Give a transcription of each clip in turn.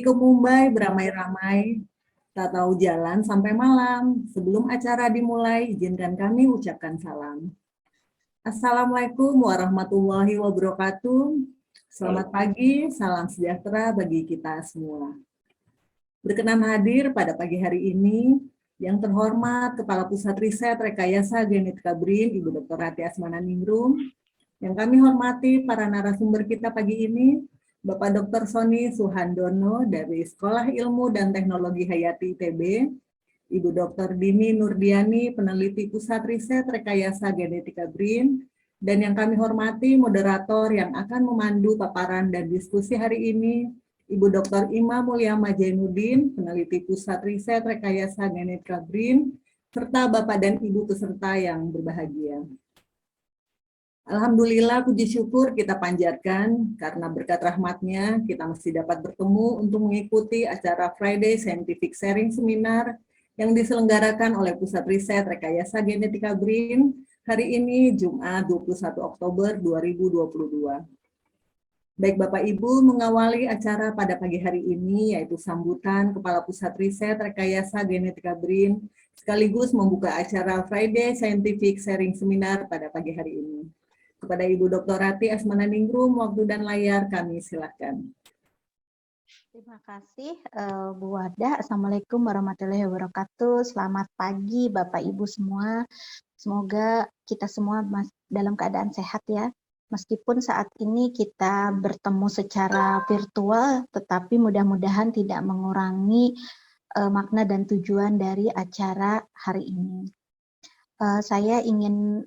ke Mumbai beramai-ramai, tak tahu jalan sampai malam. Sebelum acara dimulai, izinkan kami ucapkan salam. Assalamualaikum warahmatullahi wabarakatuh. Selamat pagi, salam sejahtera bagi kita semua. Berkenan hadir pada pagi hari ini, yang terhormat Kepala Pusat Riset Rekayasa Genetika BRIN, Ibu Dr. Rati Asmananingrum. Yang kami hormati para narasumber kita pagi ini, Bapak Dr. Sony Suhandono dari Sekolah Ilmu dan Teknologi Hayati ITB, Ibu Dr. Dini Nurdiani, peneliti Pusat Riset Rekayasa Genetika BRIN, dan yang kami hormati moderator yang akan memandu paparan dan diskusi hari ini, Ibu Dr. Ima Mulyama Jainuddin, peneliti Pusat Riset Rekayasa Genetika BRIN, serta Bapak dan Ibu peserta yang berbahagia. Alhamdulillah, puji syukur kita panjatkan karena berkat rahmatnya kita masih dapat bertemu untuk mengikuti acara Friday Scientific Sharing Seminar yang diselenggarakan oleh Pusat Riset Rekayasa Genetika BRIN hari ini Jumat 21 Oktober 2022. Baik Bapak Ibu, mengawali acara pada pagi hari ini yaitu sambutan Kepala Pusat Riset Rekayasa Genetika BRIN sekaligus membuka acara Friday Scientific Sharing Seminar pada pagi hari ini. Kepada Ibu Dr. Rati Asmananingrum, waktu dan layar kami silakan. Terima kasih Bu Wardah. Assalamualaikum warahmatullahi wabarakatuh. Selamat pagi Bapak Ibu semua. Semoga kita semua dalam keadaan sehat ya. Meskipun saat ini kita bertemu secara virtual, tetapi mudah-mudahan tidak mengurangi makna dan tujuan dari acara hari ini. Saya ingin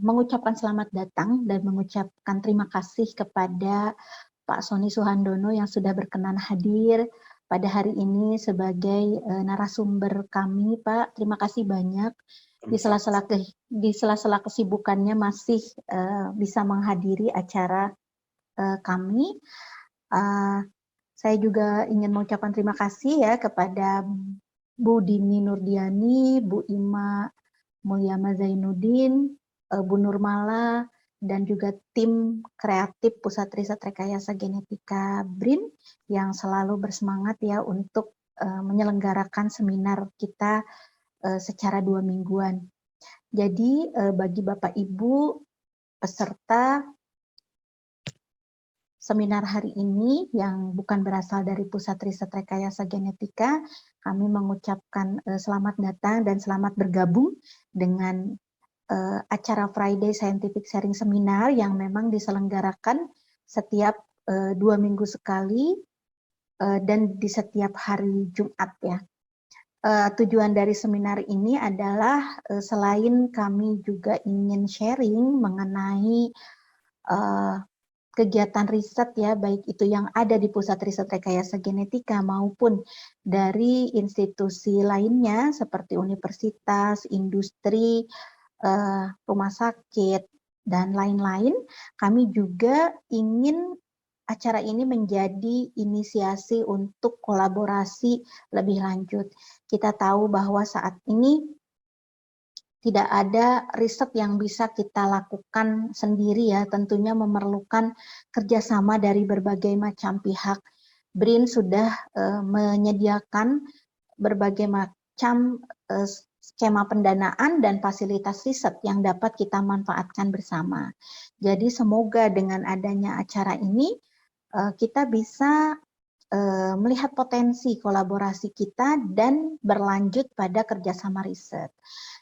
mengucapkan selamat datang dan mengucapkan terima kasih kepada Pak Sony Suhandono yang sudah berkenan hadir pada hari ini sebagai narasumber kami, Pak. Terima kasih banyak. Di sela-sela kesibukannya masih bisa menghadiri acara kami. Saya juga ingin mengucapkan terima kasih ya kepada Bu Dini Nurdiani, Bu Ima Mulyama Zainuddin, Bu Nurmala, dan juga tim kreatif Pusat Riset Rekayasa Genetika BRIN yang selalu bersemangat ya untuk menyelenggarakan seminar kita secara 2 mingguan. Jadi bagi Bapak Ibu peserta seminar hari ini yang bukan berasal dari Pusat Riset Rekayasa Genetika, kami mengucapkan selamat datang dan selamat bergabung dengan acara Friday Scientific Sharing Seminar yang memang diselenggarakan setiap 2 minggu sekali dan di setiap hari Jumat ya. Tujuan dari seminar ini adalah selain kami juga ingin sharing mengenai kegiatan riset ya, baik itu yang ada di Pusat Riset Rekayasa Genetika maupun dari institusi lainnya seperti universitas, industri, rumah sakit, dan lain-lain, kami juga ingin acara ini menjadi inisiasi untuk kolaborasi lebih lanjut. Kita tahu bahwa saat ini tidak ada riset yang bisa kita lakukan sendiri ya, tentunya memerlukan kerjasama dari berbagai macam pihak. BRIN sudah menyediakan berbagai macam skema pendanaan dan fasilitas riset yang dapat kita manfaatkan bersama. Jadi semoga dengan adanya acara ini kita bisa melihat potensi kolaborasi kita dan berlanjut pada kerjasama riset.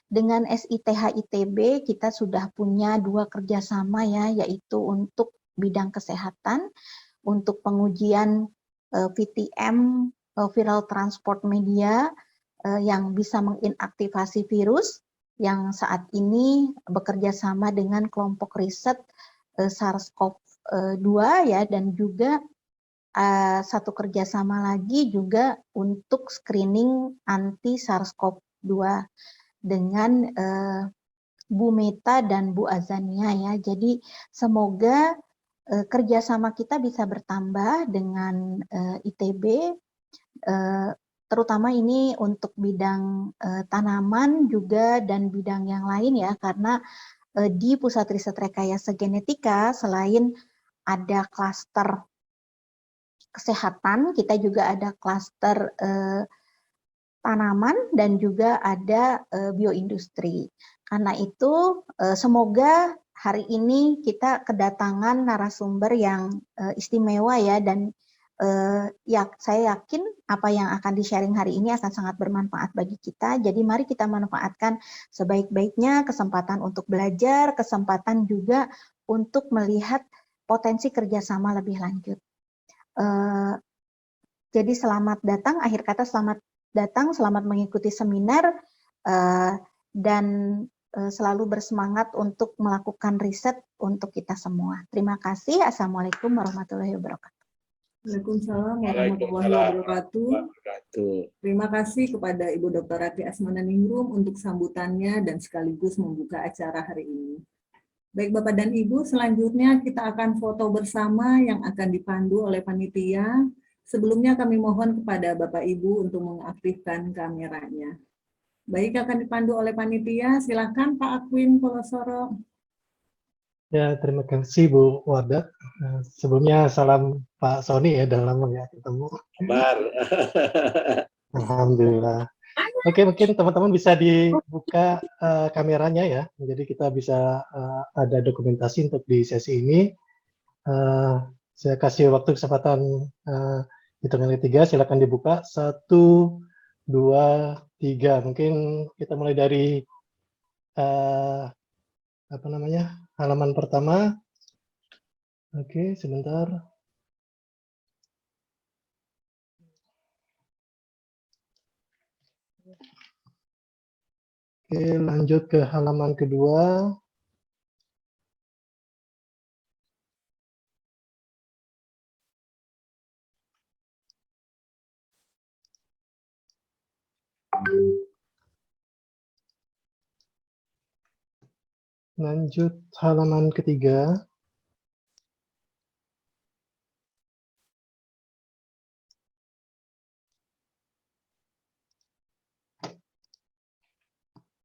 Dengan SITH ITB kita sudah punya 2 kerjasama ya, yaitu untuk bidang kesehatan, untuk pengujian VTM, viral transport media, yang bisa menginaktivasi virus, yang saat ini bekerja sama dengan kelompok riset SARS-CoV-2 ya, dan juga satu kerjasama lagi juga untuk screening anti SARS-CoV-2 dengan Bu Meta dan Bu Azania ya. Jadi semoga kerjasama kita bisa bertambah dengan ITB, terutama ini untuk bidang tanaman juga dan bidang yang lain ya, karena di Pusat Riset Rekayasa Genetika selain ada klaster kesehatan, kita juga ada klaster tanaman dan juga ada bioindustri. Karena itu semoga hari ini kita kedatangan narasumber yang istimewa ya, dan ya saya yakin apa yang akan di-sharing hari ini akan sangat bermanfaat bagi kita. Jadi mari kita manfaatkan sebaik-baiknya kesempatan untuk belajar, kesempatan juga untuk melihat potensi kerjasama lebih lanjut. Jadi selamat datang, akhir kata selamat datang, selamat mengikuti seminar, dan selalu bersemangat untuk melakukan riset untuk kita semua. Terima kasih. Assalamualaikum warahmatullahi wabarakatuh. Waalaikumsalam warahmatullahi wabarakatuh. Terima kasih kepada Ibu Dr. Rati Asmananingrum untuk sambutannya dan sekaligus membuka acara hari ini. Baik Bapak dan Ibu, selanjutnya kita akan foto bersama yang akan dipandu oleh panitia. Sebelumnya kami mohon kepada Bapak Ibu untuk mengaktifkan kameranya. Baik, akan dipandu oleh panitia. Silakan Pak Akwin Kolosoro. Ya, terima kasih Bu Wardah. Sebelumnya salam Pak Sony ya, dalam ya ketemu. Kabar. Alhamdulillah. Oke, mungkin teman-teman bisa dibuka kameranya ya. Jadi kita bisa ada dokumentasi untuk di sesi ini. Saya kasih waktu kesempatan hitungan ketiga, silakan dibuka. 1, 2, 3. Mungkin kita mulai dari halaman pertama. Oke, sebentar. Oke, lanjut ke halaman kedua. Lanjut halaman ketiga.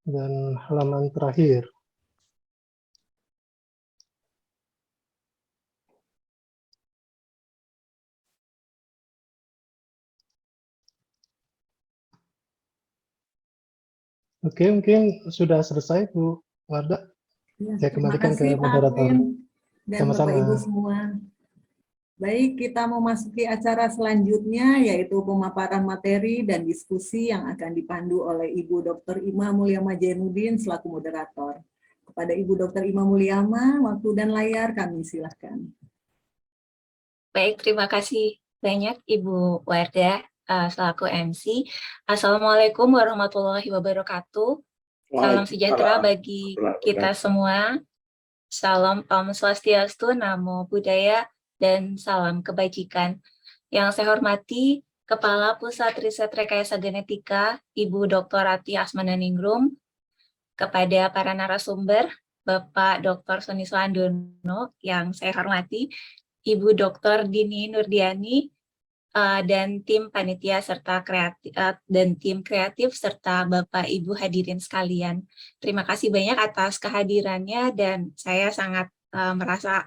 Dan halaman terakhir. Oke, mungkin sudah selesai Bu Wardah. Ya, Saya terima kembalikan kasih ke Pak moderator. Akwin dan Sama-sama. Bapak Ibu semua. Baik, kita memasuki acara selanjutnya yaitu pemaparan materi dan diskusi yang akan dipandu oleh Ibu Dr. Ima Mulyama Jainuddin selaku moderator. Kepada Ibu Dr. Ima Mulyama, waktu dan layar kami silakan. Baik, terima kasih banyak Ibu Wardah selaku MC. Assalamualaikum warahmatullahi wabarakatuh. Salam sejahtera bagi kita semua. Salam Om Swastiastu, Namo Buddhaya, dan salam kebajikan. Yang saya hormati Kepala Pusat Riset Rekayasa Genetika, Ibu Dr. Rati Asmananingrum, kepada para narasumber, Bapak Dr. Sony Suhandono, yang saya hormati, Ibu Dr. Dini Nurdiani, dan tim panitia serta tim kreatif serta Bapak Ibu hadirin sekalian. Terima kasih banyak atas kehadirannya dan saya sangat merasa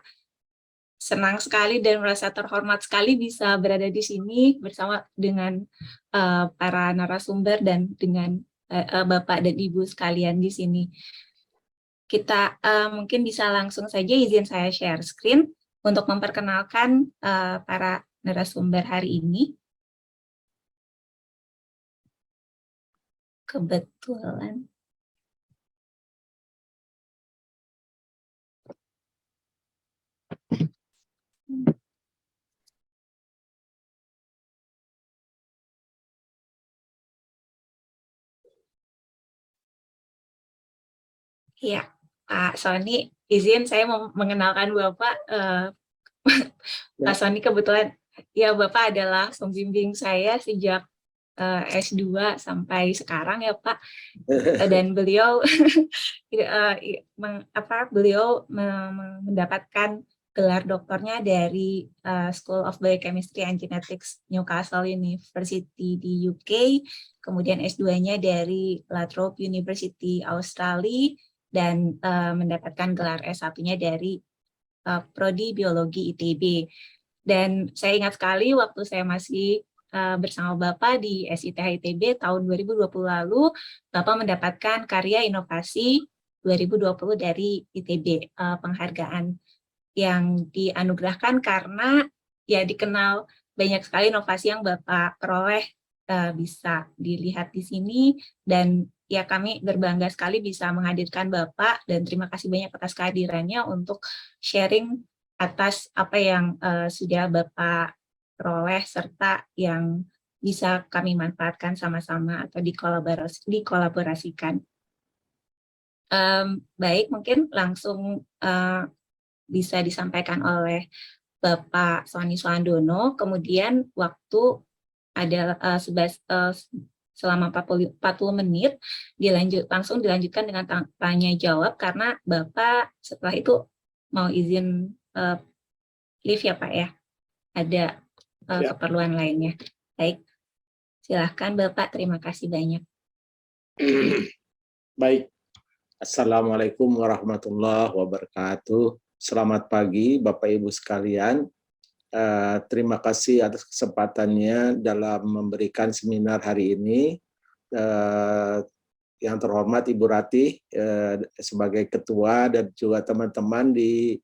senang sekali dan merasa terhormat sekali bisa berada di sini bersama dengan para narasumber dan dengan Bapak dan Ibu sekalian di sini. Kita mungkin bisa langsung saja izin saya share screen untuk memperkenalkan para narasumber hari ini. Kebetulan. Ya, Pak Sony, izin saya mau mengenalkan Bapak. Pak Sony kebetulan, ya Bapak adalah pembimbing saya sejak S2 sampai sekarang ya Pak, dan beliau beliau mendapatkan gelar doktornya dari School of Biochemistry and Genetics Newcastle University di UK, kemudian S2-nya dari La Trobe University Australia, dan mendapatkan gelar S1-nya dari Prodi Biologi ITB. Dan saya ingat sekali waktu saya masih bersama Bapak di SITH ITB tahun 2020 lalu, Bapak mendapatkan karya inovasi 2020 dari ITB, penghargaan yang dianugerahkan karena ya dikenal banyak sekali inovasi yang Bapak peroleh, bisa dilihat di sini, dan ya kami berbangga sekali bisa menghadirkan Bapak, dan terima kasih banyak atas kehadirannya untuk sharing atas apa yang sudah Bapak peroleh serta yang bisa kami manfaatkan sama-sama atau dikolaborasikan. Baik, mungkin langsung bisa disampaikan oleh Bapak Sony Suhandono, kemudian waktu ada selama 40 menit, langsung dilanjutkan dengan tanya jawab, karena Bapak setelah itu mau izin live ya Pak ya, ada keperluan lainnya. Baik, silahkan Bapak, terima kasih banyak. Baik, Assalamualaikum warahmatullahi wabarakatuh. Selamat pagi Bapak Ibu sekalian. Terima kasih atas kesempatannya dalam memberikan seminar hari ini. Yang terhormat Ibu Ratih sebagai ketua dan juga teman-teman di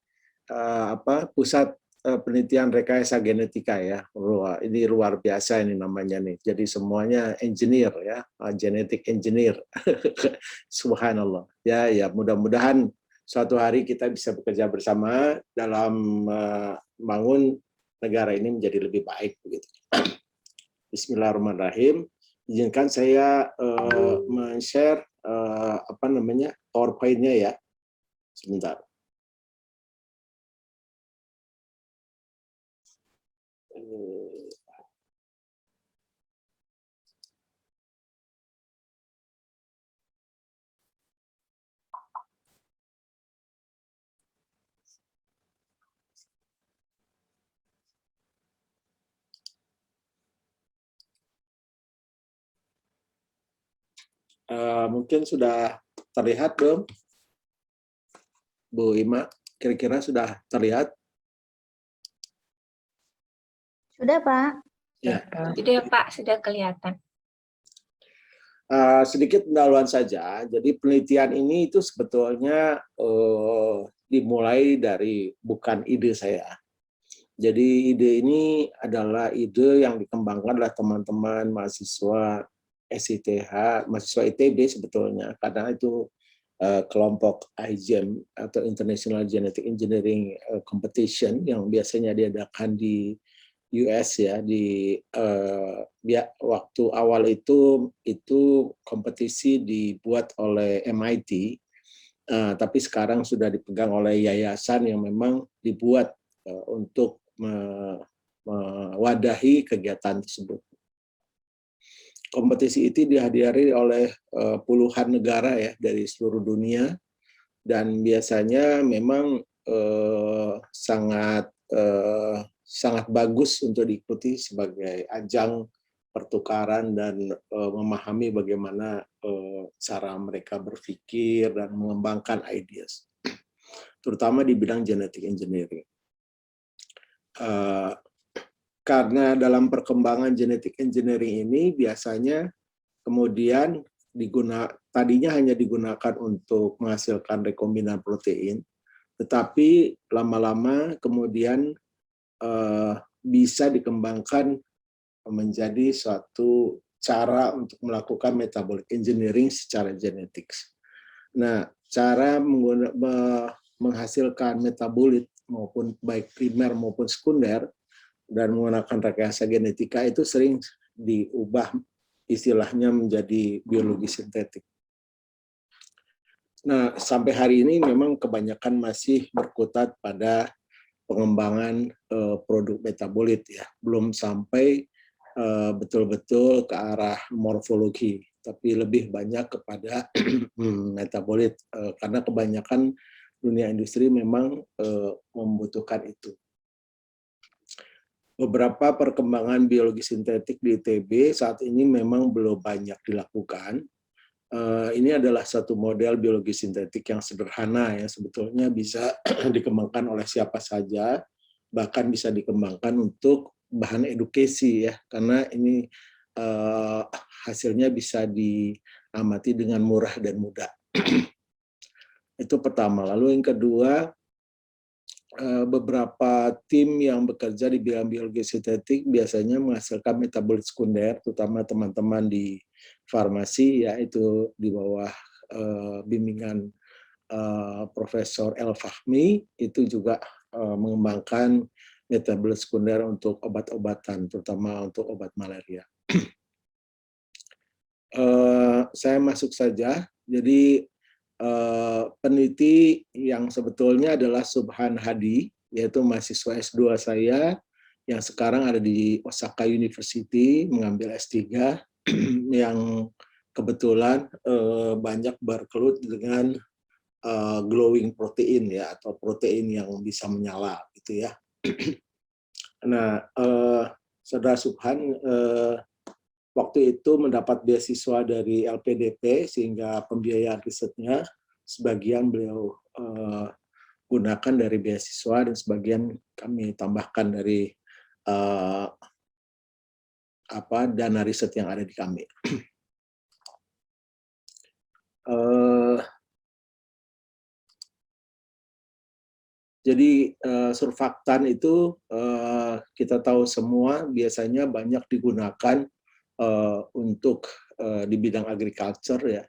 Pusat Penelitian Rekayasa Genetika ya. Ini luar biasa ini namanya nih. Jadi semuanya engineer ya, genetic engineer. Subhanallah. Ya mudah-mudahan suatu hari kita bisa bekerja bersama dalam membangun negara ini menjadi lebih baik begitu. Bismillahirrahmanirrahim. Izinkan saya men-share PowerPoint-nya ya. Sebentar. Mungkin sudah terlihat belum? Bu Ima, kira-kira sudah terlihat? Sudah, Pak. Ya. Sudah Pak, sudah kelihatan. Sedikit pendahuluan saja. Jadi penelitian ini itu sebetulnya dimulai dari bukan ide saya. Jadi ide ini adalah ide yang dikembangkan oleh teman-teman mahasiswa SITH, mahasiswa ITB sebetulnya, karena itu kelompok IGEM atau International Genetic Engineering Competition yang biasanya diadakan di US ya, di waktu awal itu kompetisi dibuat oleh MIT, tapi sekarang sudah dipegang oleh yayasan yang memang dibuat untuk mewadahi kegiatan tersebut. Kompetisi itu dihadiri oleh puluhan negara ya dari seluruh dunia, dan biasanya memang sangat bagus untuk diikuti sebagai ajang pertukaran dan memahami bagaimana cara mereka berpikir dan mengembangkan ideas, terutama di bidang genetic engineering. Karena dalam perkembangan genetic engineering ini biasanya kemudian tadinya hanya digunakan untuk menghasilkan rekombinan protein, tetapi lama-lama kemudian bisa dikembangkan menjadi suatu cara untuk melakukan metabolic engineering secara genetik. Nah, cara menghasilkan metabolit maupun baik primer maupun sekunder dan menggunakan rekayasa genetika itu sering diubah istilahnya menjadi biologi sintetik. Nah, sampai hari ini memang kebanyakan masih berkutat pada pengembangan produk metabolit ya, belum sampai betul-betul ke arah morfologi, tapi lebih banyak kepada metabolit karena kebanyakan dunia industri memang membutuhkan itu. Beberapa perkembangan biologi sintetik di ITB saat ini memang belum banyak dilakukan. Ini adalah satu model biologi sintetik yang sederhana ya, sebetulnya bisa dikembangkan oleh siapa saja bahkan bisa dikembangkan untuk bahan edukasi ya, karena ini hasilnya bisa diamati dengan murah dan mudah. Itu pertama. Lalu yang kedua, beberapa tim yang bekerja di bidang biologi sintetik biasanya menghasilkan metabolit sekunder, terutama teman-teman di farmasi, yaitu di bawah bimbingan Profesor El Fahmi, itu juga mengembangkan metabolit sekunder untuk obat-obatan, terutama untuk obat malaria. Saya masuk saja. Jadi peneliti yang sebetulnya adalah Subhan Hadi, yaitu mahasiswa S2 saya yang sekarang ada di Osaka University mengambil S3, yang kebetulan banyak bergelut dengan glowing protein ya, atau protein yang bisa menyala gitu ya. Nah, Saudara Subhan waktu itu mendapat beasiswa dari LPDP, sehingga pembiayaan risetnya sebagian beliau gunakan dari beasiswa dan sebagian kami tambahkan dari dana riset yang ada di kami. Jadi surfaktan itu kita tahu semua biasanya banyak digunakan untuk di bidang agriculture ya,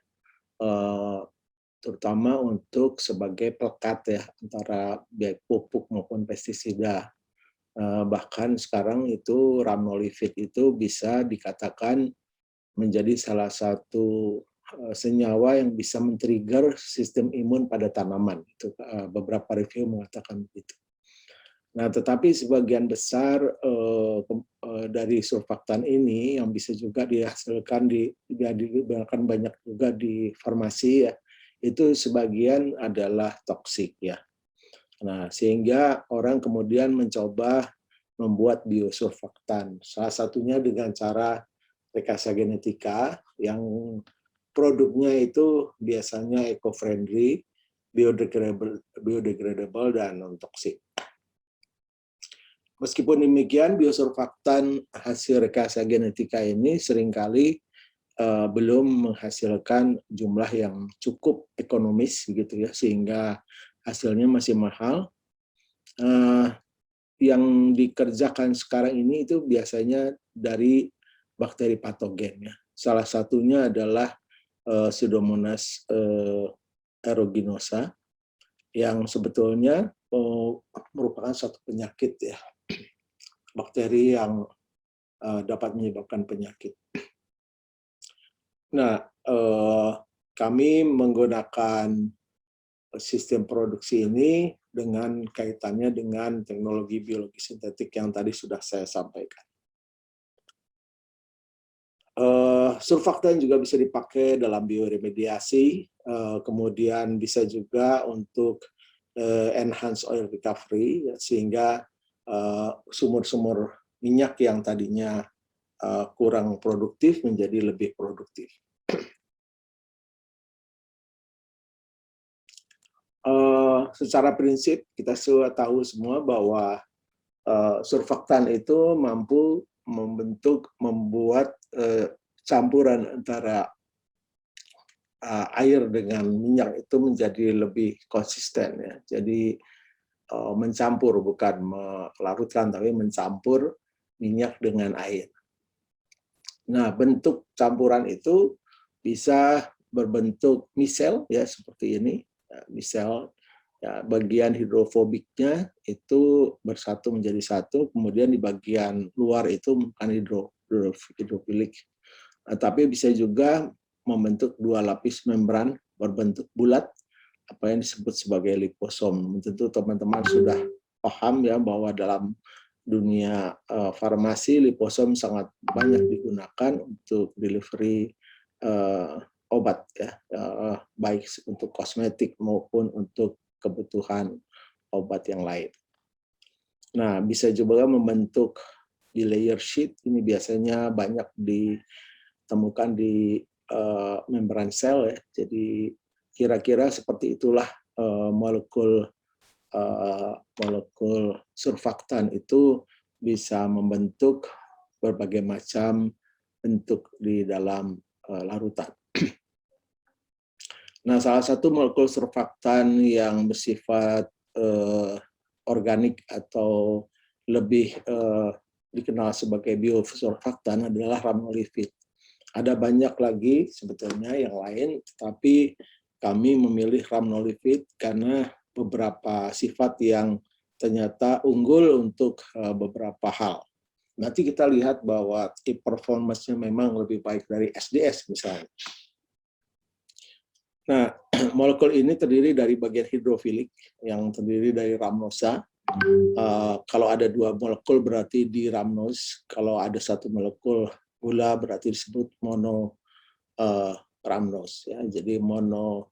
terutama untuk sebagai pelekat ya antara baik pupuk maupun pestisida. Bahkan sekarang itu rhamnolipid itu bisa dikatakan menjadi salah satu senyawa yang bisa men-trigger sistem imun pada tanaman. Itu beberapa review mengatakan begitu. Nah, tetapi sebagian besar dari surfaktan ini yang bisa juga dihasilkan digunakan banyak juga di farmasi ya, itu sebagian adalah toksik ya. Nah, sehingga orang kemudian mencoba membuat biosurfaktan. Salah satunya dengan cara rekayasa genetika yang produknya itu biasanya eco-friendly, biodegradable dan non-toksik. Meskipun demikian, biosurfaktan hasil rekayasa genetika ini seringkali belum menghasilkan jumlah yang cukup ekonomis begitu ya, sehingga hasilnya masih mahal. Yang dikerjakan sekarang ini itu biasanya dari bakteri patogen ya. Salah satunya adalah Pseudomonas aeruginosa yang sebetulnya merupakan suatu penyakit ya, bakteri yang dapat menyebabkan penyakit. Nah, kami menggunakan sistem produksi ini dengan kaitannya dengan teknologi biologi sintetik yang tadi sudah saya sampaikan. Surfaktan juga bisa dipakai dalam bioremediasi, kemudian bisa juga untuk enhance oil recovery, sehingga sumur-sumur minyak yang tadinya kurang produktif menjadi lebih produktif. Secara prinsip kita sudah tahu semua bahwa surfaktan itu mampu membuat campuran antara air dengan minyak itu menjadi lebih konsisten ya. Jadi mencampur, bukan melarutkan, tapi mencampur minyak dengan air. Nah, bentuk campuran itu bisa berbentuk misel ya, seperti ini. Misel ya, bagian hidrofobiknya itu bersatu menjadi satu, kemudian di bagian luar itu bukan hidrofilik. Tapi bisa juga membentuk dua lapis membran berbentuk bulat, apa yang disebut sebagai liposom. Tentu teman-teman sudah paham ya bahwa dalam dunia farmasi liposom sangat banyak digunakan untuk delivery obat ya, baik untuk kosmetik maupun untuk kebutuhan obat yang lain. Nah, bisa juga membentuk di layer sheet, ini biasanya banyak ditemukan di membran sel ya. Jadi kira-kira seperti itulah molekul molekul surfaktan itu bisa membentuk berbagai macam bentuk di dalam larutan. Nah, salah satu molekul surfaktan yang bersifat organik atau lebih dikenal sebagai biosurfaktan adalah rhamnolipid. Ada banyak lagi sebetulnya yang lain, tapi kami memilih rhamnolipid karena beberapa sifat yang ternyata unggul untuk beberapa hal. Nanti kita lihat bahwa performance-nya memang lebih baik dari SDS misalnya. Nah, molekul ini terdiri dari bagian hidrofilik yang terdiri dari rhamnosa. Kalau ada 2 molekul berarti di rhamnos. Kalau ada 1 molekul gula berarti disebut mono rhamnos. Ya. Jadi mono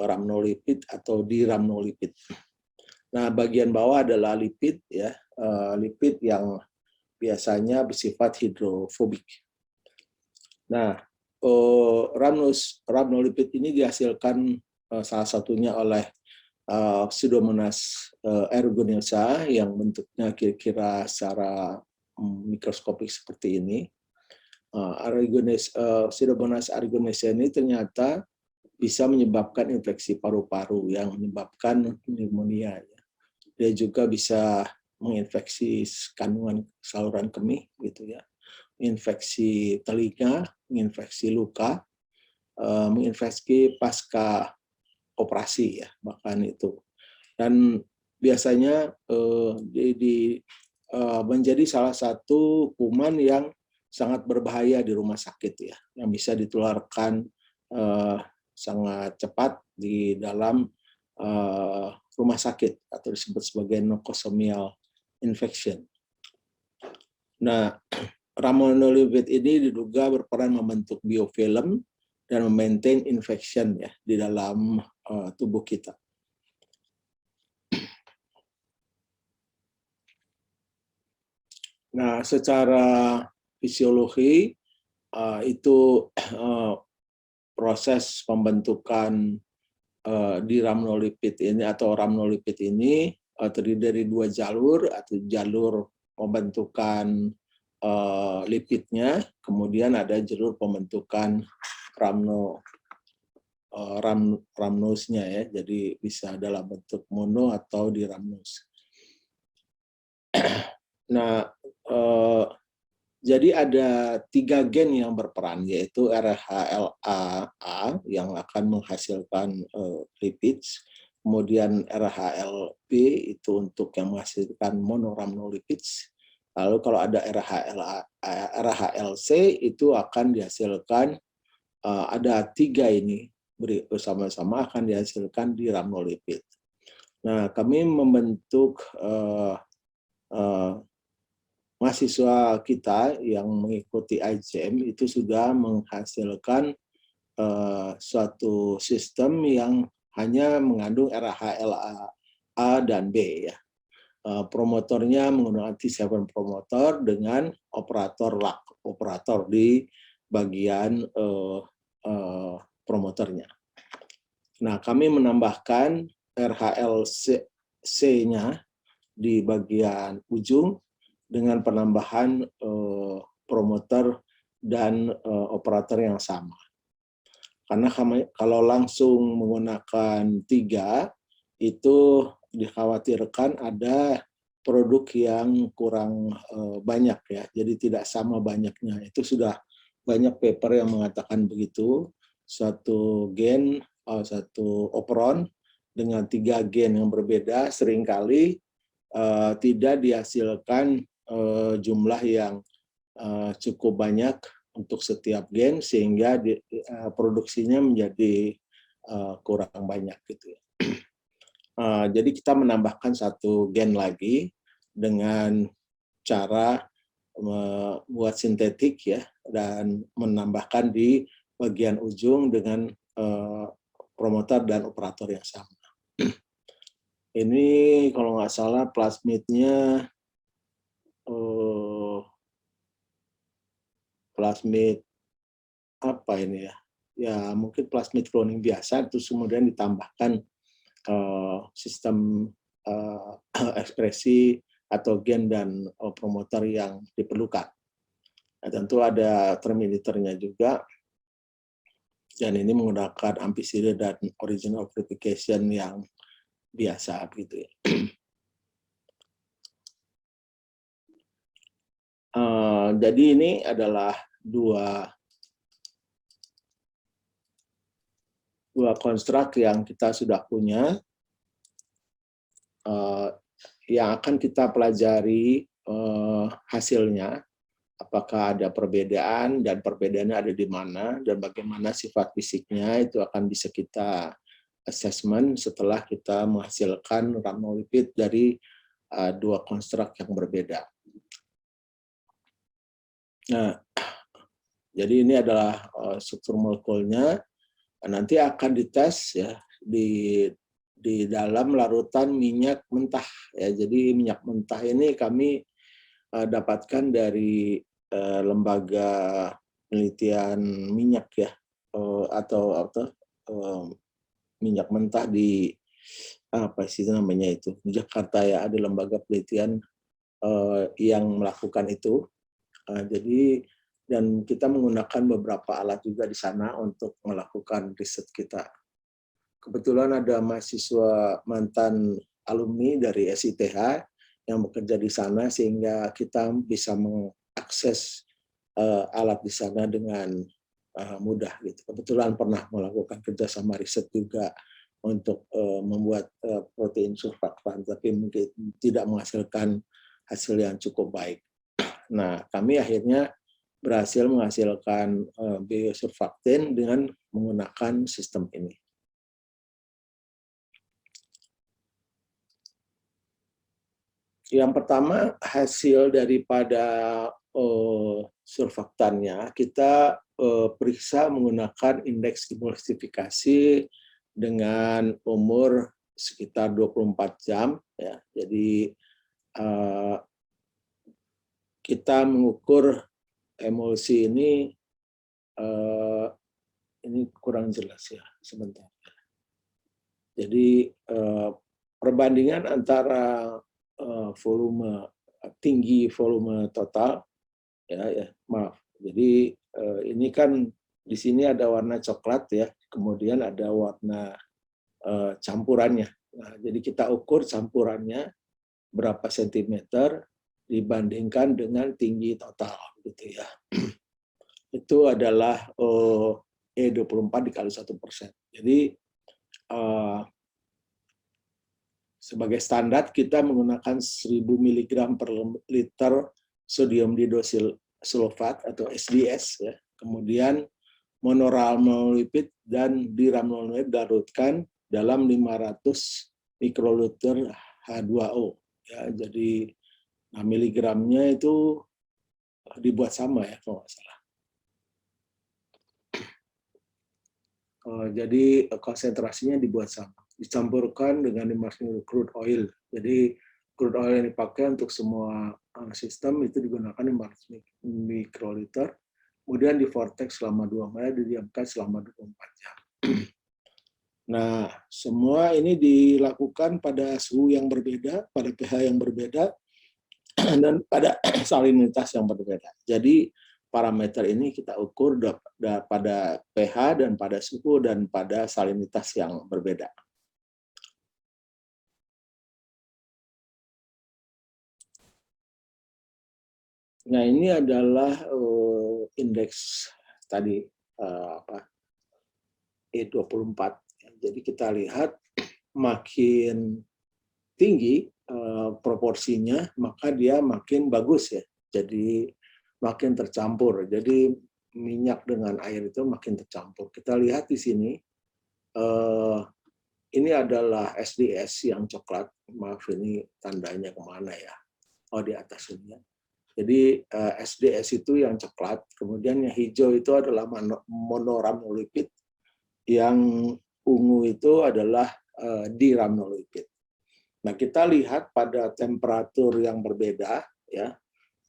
rhamnolipid atau dirhamnolipid. Nah, bagian bawah adalah lipid, ya, lipid yang biasanya bersifat hidrofobik. Nah, rhamnolipid ini dihasilkan salah satunya oleh Pseudomonas aeruginosa yang bentuknya kira-kira secara mikroskopik seperti ini. Pseudomonas aeruginosa ini ternyata bisa menyebabkan infeksi paru-paru yang menyebabkan pneumonia. Dia juga bisa menginfeksi kandungan saluran kemih, gitu ya, menginfeksi telinga, menginfeksi luka, menginfeksi pasca operasi, ya, bahkan itu. Dan biasanya menjadi salah satu kuman yang sangat berbahaya di rumah sakit, ya, yang bisa ditularkan sangat cepat di dalam rumah sakit atau disebut sebagai nosocomial infection. Nah, rhamnolipid ini diduga berperan membentuk biofilm dan memaintain infection, ya, di dalam tubuh kita. Nah, secara fisiologi itu proses pembentukan di rhamnolipid ini atau rhamnolipid ini terdiri dari 2 jalur, atau jalur pembentukan lipidnya, kemudian ada jalur pembentukan rhamnosnya, ya, jadi bisa dalam bentuk mono atau di rhamnos. Nah, jadi ada 3 gen yang berperan, yaitu RHLA yang akan menghasilkan lipids, kemudian RHLB itu untuk yang menghasilkan monorhamnolipids, lalu kalau ada RHLC itu akan dihasilkan, ada 3 ini bersama-sama akan dihasilkan di rhamnolipid. Nah, kami membentuk mahasiswa kita yang mengikuti IGM itu sudah menghasilkan suatu sistem yang hanya mengandung RHLA dan B, ya. Promotornya menggunakan T7 promotor dengan operator LAC, operator di bagian promotornya. Nah, kami menambahkan RHLC-nya di bagian ujung dengan penambahan promotor dan operator yang sama. Karena kalau langsung menggunakan 3, itu dikhawatirkan ada produk yang kurang banyak, ya, jadi tidak sama banyaknya. Itu sudah banyak paper yang mengatakan begitu, satu gen, satu operon dengan 3 gen yang berbeda seringkali tidak dihasilkan jumlah yang cukup banyak untuk setiap gen, sehingga produksinya menjadi kurang banyak, gitu, ya. Jadi kita menambahkan 1 gen lagi dengan cara membuat sintetik, ya, dan menambahkan di bagian ujung dengan promotor dan operator yang sama. Ini kalau nggak salah plasmidnya plasmid apa ini, ya? Ya mungkin plasmid cloning biasa, terus kemudian ditambahkan sistem ekspresi atau gen dan promoter yang diperlukan. Nah, tentu ada terminatornya juga, dan ini menggunakan amplicity dan original amplification yang biasa gitu ya. Jadi ini adalah dua konstruk yang kita sudah punya, yang akan kita pelajari hasilnya, apakah ada perbedaan dan perbedaannya ada di mana dan bagaimana sifat fisiknya, itu akan bisa kita assessment setelah kita menghasilkan rhamnolipid dari dua konstruk yang berbeda. Nah, jadi ini adalah struktur molekulnya, nanti akan dites ya di dalam larutan minyak mentah ya. Jadi minyak mentah ini kami dapatkan dari lembaga penelitian minyak ya, atau minyak mentah di apa sih namanya itu, di Jakarta ya, ada lembaga penelitian yang melakukan itu. Jadi dan kita menggunakan beberapa alat juga di sana untuk melakukan riset kita. Kebetulan ada mahasiswa mantan alumni dari SITH yang bekerja di sana, sehingga kita bisa mengakses alat di sana dengan mudah gitu. Kebetulan pernah melakukan kerjasama riset juga untuk membuat protein surfaktan, tapi mungkin tidak menghasilkan hasil yang cukup baik. Nah, kami akhirnya berhasil menghasilkan biosurfaktan dengan menggunakan sistem ini. Yang pertama, hasil daripada surfaktannya kita periksa menggunakan indeks emulsifikasi dengan umur sekitar 24 jam ya. Jadi kita mengukur emulsi ini kurang jelas ya, sebentar. Jadi perbandingan antara volume tinggi, volume total ya, maaf. Jadi ini kan di sini ada warna coklat ya, kemudian ada warna campurannya. Nah, jadi kita ukur campurannya berapa sentimeter dibandingkan dengan tinggi total gitu ya. Itu adalah E24 dikali 1%. Jadi sebagai standar kita menggunakan 1000 mg per liter sodium didosilsulfat atau SDS ya. Kemudian monorhamnolipid dan diramnolipid dilarutkan dalam 500 mikroliter H2O ya. Jadi miligramnya itu dibuat sama ya kalau nggak salah. Jadi konsentrasinya dibuat sama, dicampurkan dengan 500 crude oil. Jadi crude oil yang dipakai untuk semua sistem itu digunakan 500 mikroliter, kemudian di vortex selama 2 menit, didiamkan selama 24 jam. Nah, semua ini dilakukan pada suhu yang berbeda, pada pH yang berbeda, dan pada salinitas yang berbeda. Jadi parameter ini kita ukur pada pH dan pada suhu dan pada salinitas yang berbeda. Nah, ini adalah indeks tadi E24. Jadi kita lihat makin tinggi proporsinya, maka dia makin bagus ya. Jadi makin tercampur. Jadi minyak dengan air itu makin tercampur. Kita lihat di sini, ini adalah SDS yang coklat. Maaf, ini tandanya kemana ya? Oh, di atas ini. Jadi SDS itu yang coklat. Kemudian yang hijau itu adalah monoramnolipid. Yang ungu itu adalah diramnolipid. Nah, kita lihat pada temperatur yang berbeda ya.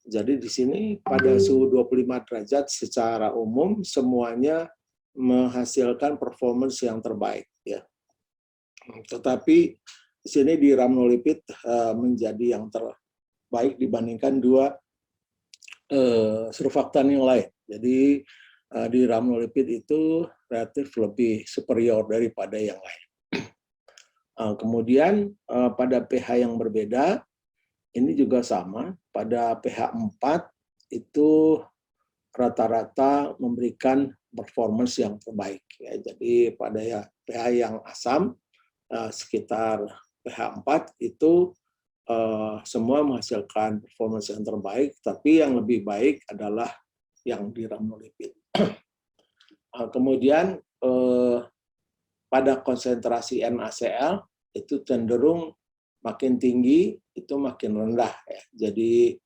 Jadi di sini pada suhu 25 derajat secara umum semuanya menghasilkan performance yang terbaik ya. Tetapi di sini di rhamnolipid menjadi yang terbaik dibandingkan dua surfaktan yang lain. Jadi di rhamnolipid itu relatif lebih superior daripada yang lain. Kemudian pada pH yang berbeda, ini juga sama. Pada pH 4 itu rata-rata memberikan performance yang terbaik. Ya. Jadi pada pH yang asam, sekitar pH 4 itu semua menghasilkan performance yang terbaik, tapi yang lebih baik adalah yang di rhamnolipid. Kemudian pada konsentrasi NaCl itu cenderung makin tinggi, itu makin rendah. Ya. Jadi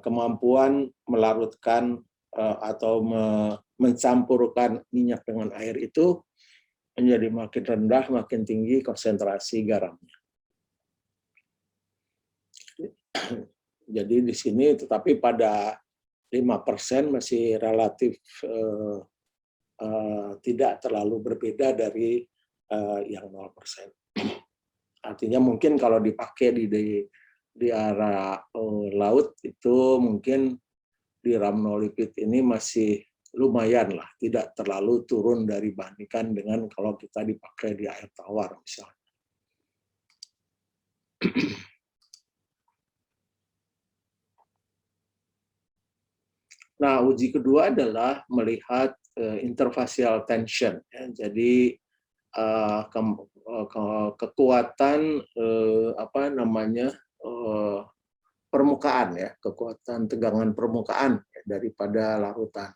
kemampuan melarutkan atau mencampurkan minyak dengan air itu menjadi makin rendah, makin tinggi konsentrasi garamnya. Jadi di sini tetapi pada 5% masih relatif tidak terlalu berbeda dari yang 0%. Artinya mungkin kalau dipakai di arah laut itu mungkin di rhamnolipid ini masih lumayan lah, tidak terlalu turun dibandingkan dengan kalau kita dipakai di air tawar misalnya. Nah, uji kedua adalah melihat interfacial tension. Ya. Jadi kekuatan permukaan, ya, kekuatan tegangan permukaan daripada larutan,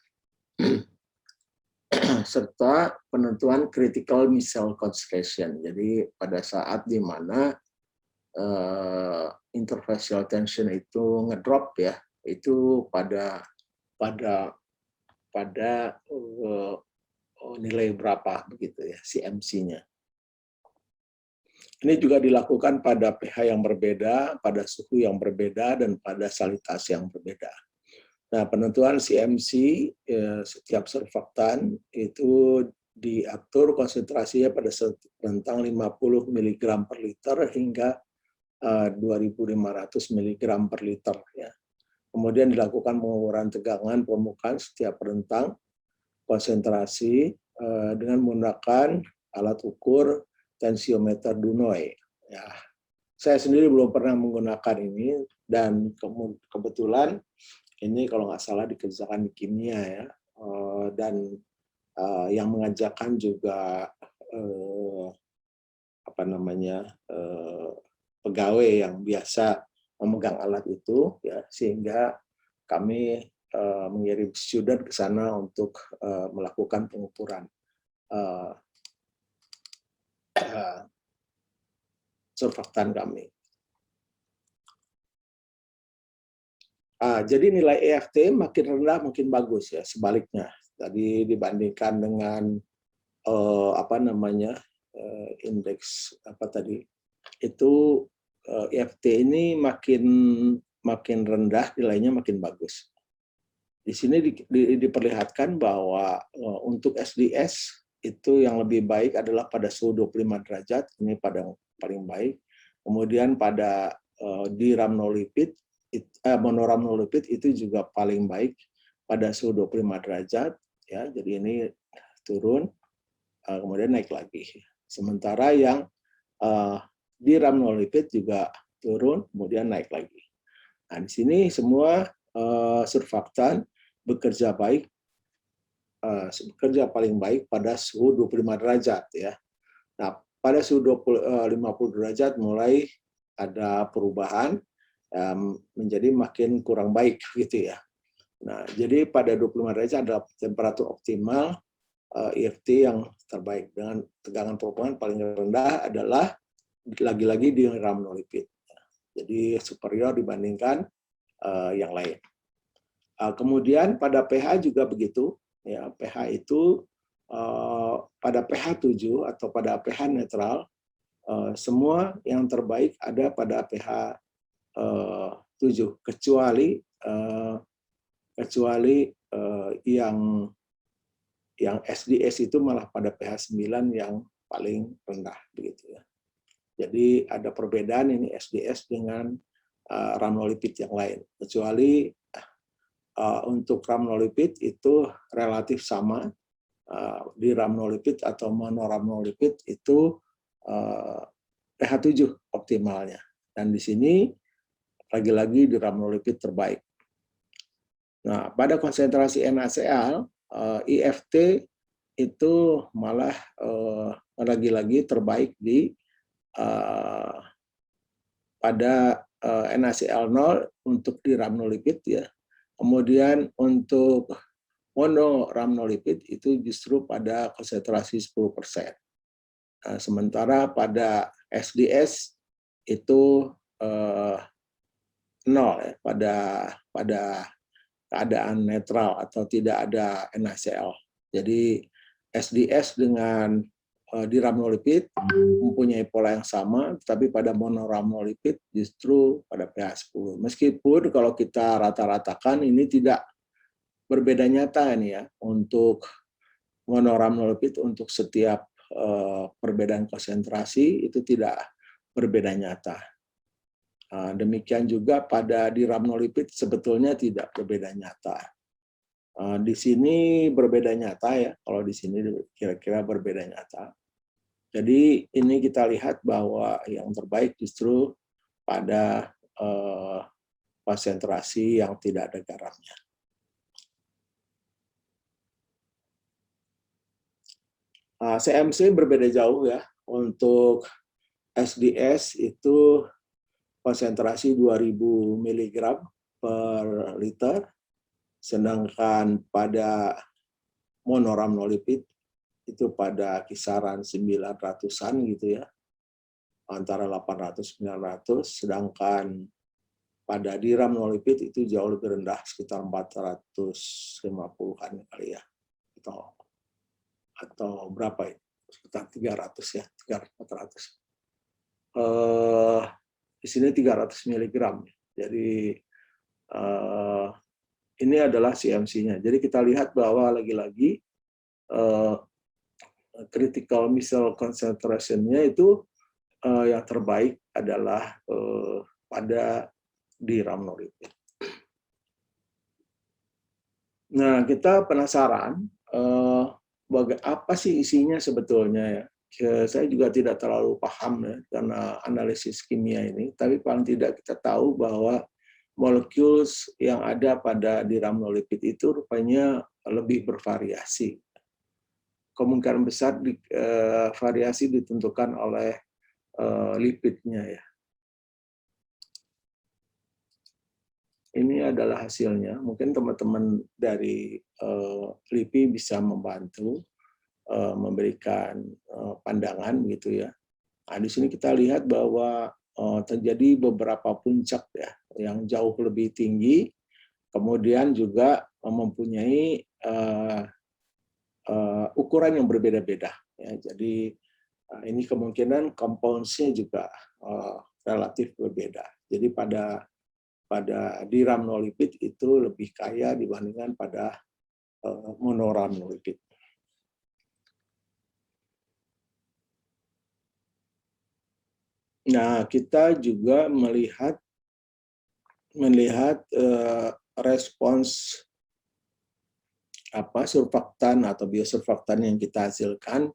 serta penentuan critical micelle concentration. Jadi pada saat di mana interfacial tension itu ngedrop, ya, itu pada nilai berapa begitu, ya, CMC-nya. Ini juga dilakukan pada pH yang berbeda, pada suhu yang berbeda, dan pada salinitas yang berbeda. Nah, penentuan CMC setiap surfaktan itu diatur konsentrasinya pada rentang 50 mg per liter hingga 2.500 mg per liter. Ya. Kemudian dilakukan pengukuran tegangan permukaan setiap rentang konsentrasi dengan menggunakan alat ukur tensiometer Dunoy. Ya, saya sendiri belum pernah menggunakan ini, dan kebetulan ini kalau nggak salah dikerjakan di kimia, ya, dan yang mengajarkan juga pegawai yang biasa memegang alat itu, ya, sehingga kami mengirim student ke sana untuk melakukan pengukuran surfaktan kami. Jadi nilai EFT makin rendah makin bagus, ya, sebaliknya. Tadi dibandingkan dengan indeks itu EFT ini makin rendah, nilainya makin bagus. Di sini diperlihatkan bahwa untuk SDS itu yang lebih baik adalah pada suhu 25 derajat, ini pada paling baik. Kemudian pada di rhamnolipid, monoramnolipid itu juga paling baik pada suhu 25 derajat, ya. Jadi ini turun, kemudian naik lagi. Sementara yang di rhamnolipid juga turun, kemudian naik lagi. Nah, di sini semua surfaktan bekerja paling baik pada suhu 25 derajat, ya. Nah, pada suhu 50 derajat mulai ada perubahan menjadi makin kurang baik, gitu, ya. Nah, jadi pada 25 derajat adalah temperatur optimal EFT yang terbaik, dengan tegangan permukaan paling rendah adalah lagi-lagi di rhamnolipid. Jadi superior dibandingkan yang lain. Kemudian pada pH juga begitu, ya. pH itu pada pH 7 atau pada pH netral, semua yang terbaik ada pada pH 7, kecuali yang SDS itu malah pada pH 9 yang paling rendah, begitu, ya. Jadi ada perbedaan ini SDS dengan rhamnolipid yang lain. Kecuali untuk rhamnolipid itu relatif sama. Di rhamnolipid atau monoramnolipid itu pH 7 optimalnya. Dan di sini lagi-lagi di rhamnolipid terbaik. Nah, pada konsentrasi NaCl, IFT itu malah lagi-lagi terbaik di pada NaCl0 untuk di rhamnolipid ya. Kemudian untuk monoramnolipid itu justru pada konsentrasi 10%. Sementara pada SDS itu 0 ya, pada keadaan netral atau tidak ada NaCl. Jadi SDS dengan di rhamnolipid mempunyai pola yang sama, tapi pada monoramnolipid justru pada pH 10. Meskipun kalau kita rata-ratakan ini tidak berbeda nyata ini ya untuk monoramnolipid untuk setiap perbedaan konsentrasi itu tidak berbeda nyata. Demikian juga pada di rhamnolipid sebetulnya tidak berbeda nyata. Di sini berbeda nyata ya, kalau di sini kira-kira berbeda nyata. Jadi ini kita lihat bahwa yang terbaik justru pada konsentrasi yang tidak ada garamnya. CMC berbeda jauh ya. Untuk SDS itu konsentrasi 2000 mg per liter, sedangkan pada monoramnolipid itu pada kisaran 900-an gitu ya, antara 800-900, sedangkan pada diramnolipid itu jauh lebih rendah, sekitar 450-an kali ya, atau berapa ya, sekitar 300 ya, 300-400. Di sini 300 mg. Jadi ini adalah CMC-nya. Jadi kita lihat bahwa lagi-lagi critical missile concentration-nya itu yang terbaik adalah pada di rhamnolipid. Nah, kita penasaran apa sih isinya sebetulnya ya. Saya juga tidak terlalu paham ya, karena analisis kimia ini, tapi paling tidak kita tahu bahwa molekul yang ada pada di rhamnolipid itu rupanya lebih bervariasi. Kemungkinan besar variasi ditentukan oleh lipidnya ya. Ini adalah hasilnya. Mungkin teman-teman dari LIPI bisa membantu memberikan pandangan gitu ya. Nah, di sini kita lihat bahwa terjadi beberapa puncak ya yang jauh lebih tinggi, kemudian juga mempunyai ukuran yang berbeda-beda. Ya, jadi ini kemungkinan compounds-nya juga relatif berbeda. Jadi pada di rhamnolipid itu lebih kaya dibandingkan pada monoramnolipid. Nah, kita juga melihat respons surfaktan atau biosurfaktan yang kita hasilkan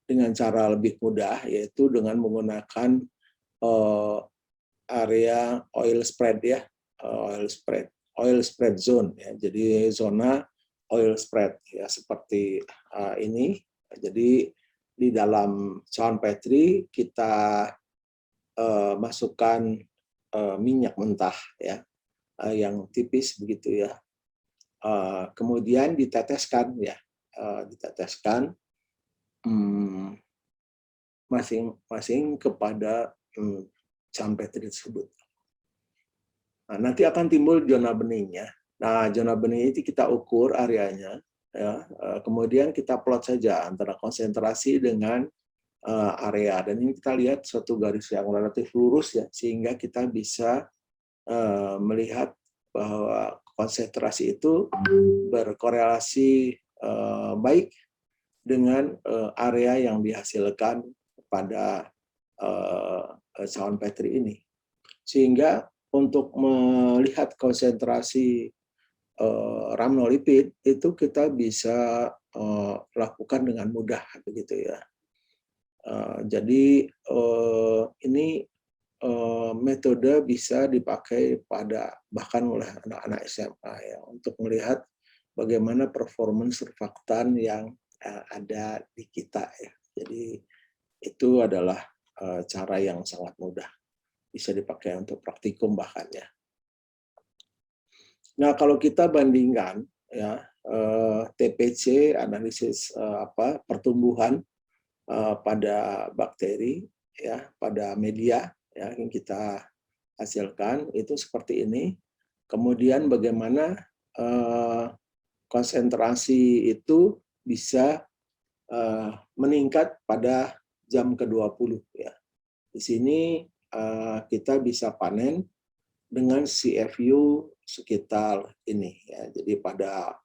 dengan cara lebih mudah, yaitu dengan menggunakan area oil spread ya, oil spread zone ya. Jadi zona oil spread ya seperti ini. Jadi di dalam cawan Petri kita masukkan minyak mentah ya yang tipis begitu ya. Kemudian diteteskan ya, diteteskan masing-masing kepada cawan Petri tersebut. Nah, nanti akan timbul zona beningnya. Nah, zona bening itu kita ukur areanya, ya. Kemudian kita plot saja antara konsentrasi dengan area. Dan ini kita lihat suatu garis yang relatif lurus ya, sehingga kita bisa melihat bahwa konsentrasi itu berkorelasi baik dengan area yang dihasilkan pada cawan Petri ini. Sehingga untuk melihat konsentrasi rhamnolipid itu kita bisa lakukan dengan mudah begitu ya. Jadi ini metode bisa dipakai bahkan oleh anak-anak SMA ya, untuk melihat bagaimana performance surfaktan yang ada di kita ya. Jadi itu adalah cara yang sangat mudah, bisa dipakai untuk praktikum bahkan ya. Nah, kalau kita bandingkan ya TPC, analisis pertumbuhan pada bakteri ya, pada media ya, yang kita hasilkan itu seperti ini. Kemudian bagaimana konsentrasi itu bisa meningkat pada jam ke-20 ya. Di sini kita bisa panen dengan CFU sekitar ini ya. Jadi pada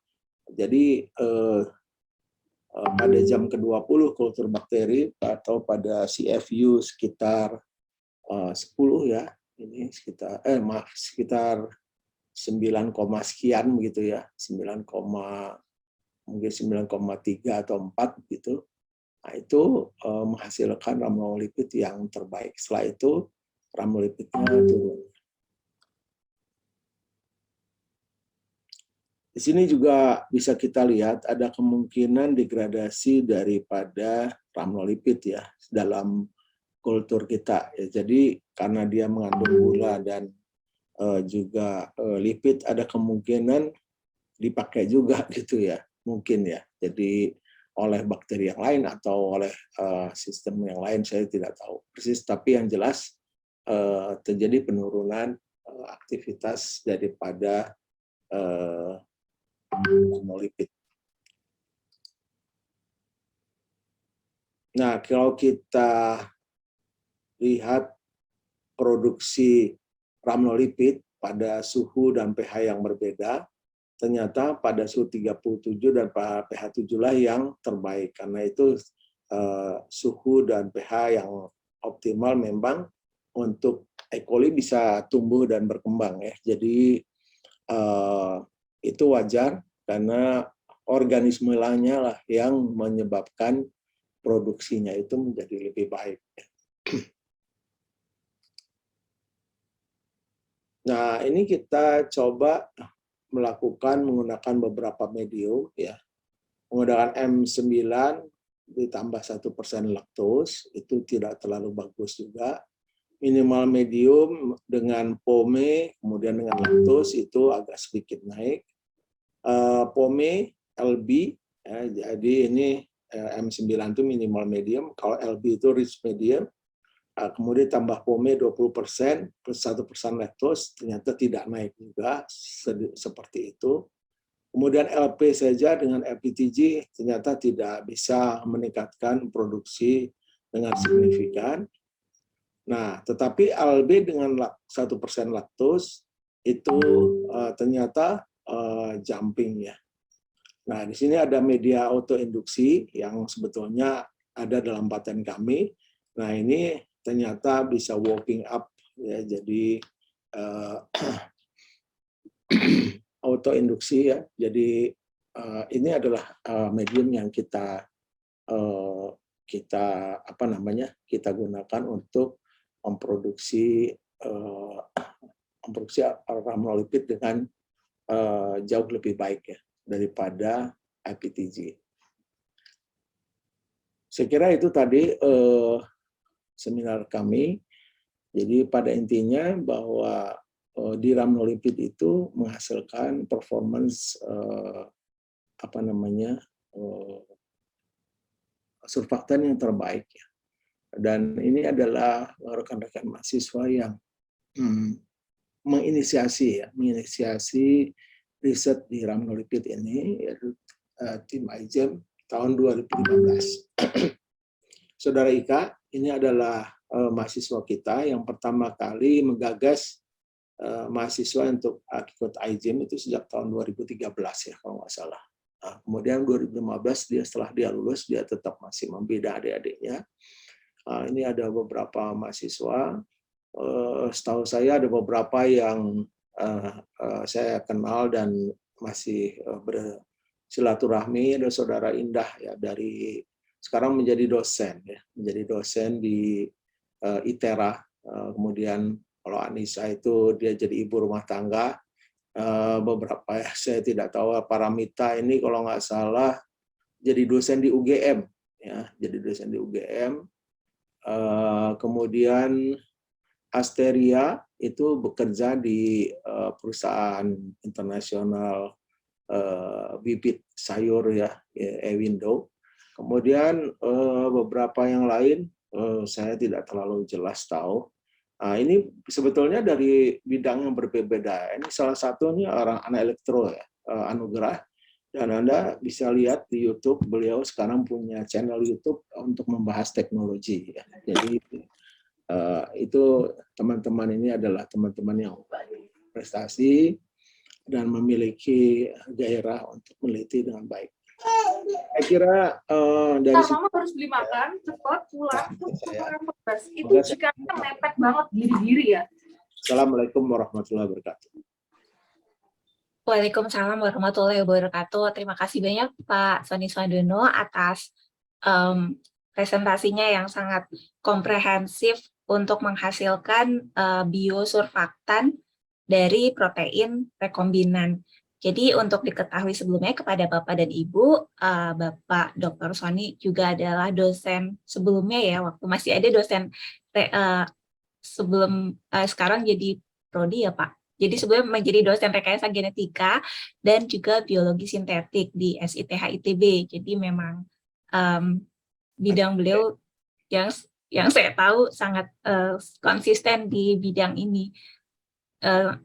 jam ke-20 kultur bakteri atau pada CFU sekitar 10 ya. Ini sekitar 9, sekian begitu ya. 9,3 atau 4 gitu. Nah, itu menghasilkan rhamnolipid yang terbaik. Setelah itu rhamnolipidnya turun. Di sini juga bisa kita lihat ada kemungkinan degradasi daripada rhamnolipid ya dalam kultur kita. Ya, jadi karena dia mengandung gula dan juga lipid, ada kemungkinan dipakai juga gitu ya, mungkin ya. Jadi oleh bakteri yang lain atau oleh sistem yang lain saya tidak tahu persis, tapi yang jelas terjadi penurunan aktivitas daripada rhamnolipid. Nah, kalau kita lihat produksi rhamnolipid pada suhu dan pH yang berbeda, ternyata pada suhu 37 dan pH 7 lah yang terbaik. Karena itu suhu dan pH yang optimal memang untuk E. coli bisa tumbuh dan berkembang ya. Jadi itu wajar karena organisme lainnya lah yang menyebabkan produksinya itu menjadi lebih baik. Nah, ini kita coba melakukan menggunakan beberapa medium ya. Menggunakan M9 ditambah 1% laktos, itu tidak terlalu bagus juga. Minimal medium dengan pome, kemudian dengan laktos itu agak sedikit naik. Pome LB, ya, jadi ini M9 itu minimal medium, kalau LB itu rich medium. Kemudian tambah pome 20% plus 1% laktos, ternyata tidak naik juga seperti itu. Kemudian LP saja dengan LPTG ternyata tidak bisa meningkatkan produksi dengan signifikan. Nah, tetapi LB dengan 1% laktos itu ternyata jumping ya. Nah, di sini ada media autoinduksi yang sebetulnya ada dalam paten kami. Nah, ini ternyata bisa walking up ya, jadi autoinduksi ya. Jadi ini adalah medium yang kita gunakan untuk memproduksi rhamnolipid dengan jauh lebih baik ya daripada IPTG. Saya kira itu tadi seminar kami. Jadi pada intinya bahwa di rhamnolipid itu menghasilkan performance surfaktan yang terbaik ya. Dan ini adalah rekan-rekan mahasiswa yang menginisiasi riset di rhamnolipid ini, yaitu tim IGEM tahun 2015. Saudara Ika, ini adalah mahasiswa kita yang pertama kali menggagas mahasiswa untuk ikut IGEM itu sejak tahun 2013 ya kalau nggak salah. Nah, kemudian 2015 setelah dia lulus dia tetap masih membina adik-adiknya. Ini ada beberapa mahasiswa. Setahu saya ada beberapa yang saya kenal dan masih bersilaturahmi. Ada saudara Indah ya dari sekarang menjadi dosen ya, menjadi dosen di ITERA. Kemudian kalau Anissa itu dia jadi ibu rumah tangga. Beberapa ya saya tidak tahu. Paramita ini kalau nggak salah jadi dosen di UGM ya, jadi dosen di UGM. Kemudian Asteria itu bekerja di perusahaan internasional bibit sayur ya, Ewindo. Kemudian beberapa yang lain saya tidak terlalu jelas tahu. Ini sebetulnya dari bidang yang berbeda. Ini salah satunya orang anak elektro ya, Anugerah. Dan Anda bisa lihat di YouTube, beliau sekarang punya channel YouTube untuk membahas teknologi. Ya. Jadi itu teman-teman ini adalah teman-teman yang prestasi dan memiliki gairah untuk meneliti dengan baik. Saya kira dari Mama harus beli makan, cepat pulang. Itu jika mepet banget diri-diri ya. Assalamualaikum warahmatullahi wabarakatuh. Waalaikumsalam warahmatullahi wabarakatuh. Terima kasih banyak Pak Sony Swandono atas presentasinya yang sangat komprehensif untuk menghasilkan biosurfaktan dari protein rekombinan. Jadi untuk diketahui sebelumnya kepada Bapak dan Ibu, Bapak Dr. Sony juga adalah dosen sebelumnya ya, waktu masih ada dosen sebelum sekarang jadi prodi ya Pak. Jadi sebelumnya menjadi dosen rekayasa genetika dan juga biologi sintetik di SITH ITB. Jadi memang bidang beliau yang saya tahu sangat konsisten di bidang ini.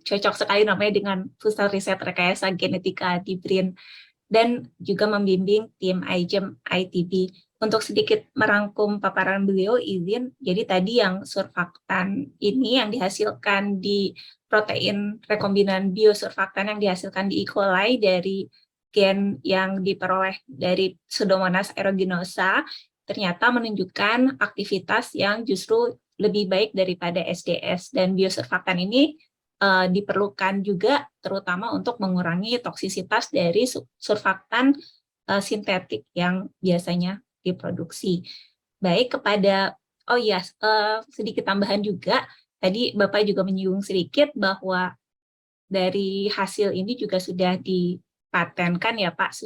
Cocok sekali namanya dengan Pusat Riset Rekayasa Genetika di BRIN dan juga membimbing tim iGEM ITB. Untuk sedikit merangkum paparan beliau, izin, jadi tadi yang surfaktan ini yang dihasilkan di protein rekombinan biosurfaktan yang dihasilkan di E. coli dari gen yang diperoleh dari Pseudomonas aeruginosa ternyata menunjukkan aktivitas yang justru lebih baik daripada SDS, dan biosurfaktan ini diperlukan juga terutama untuk mengurangi toksisitas dari surfaktan sintetik yang biasanya diproduksi. Baik kepada, sedikit tambahan juga, tadi Bapak juga menyinggung sedikit bahwa dari hasil ini juga sudah dipatenkan ya Pak,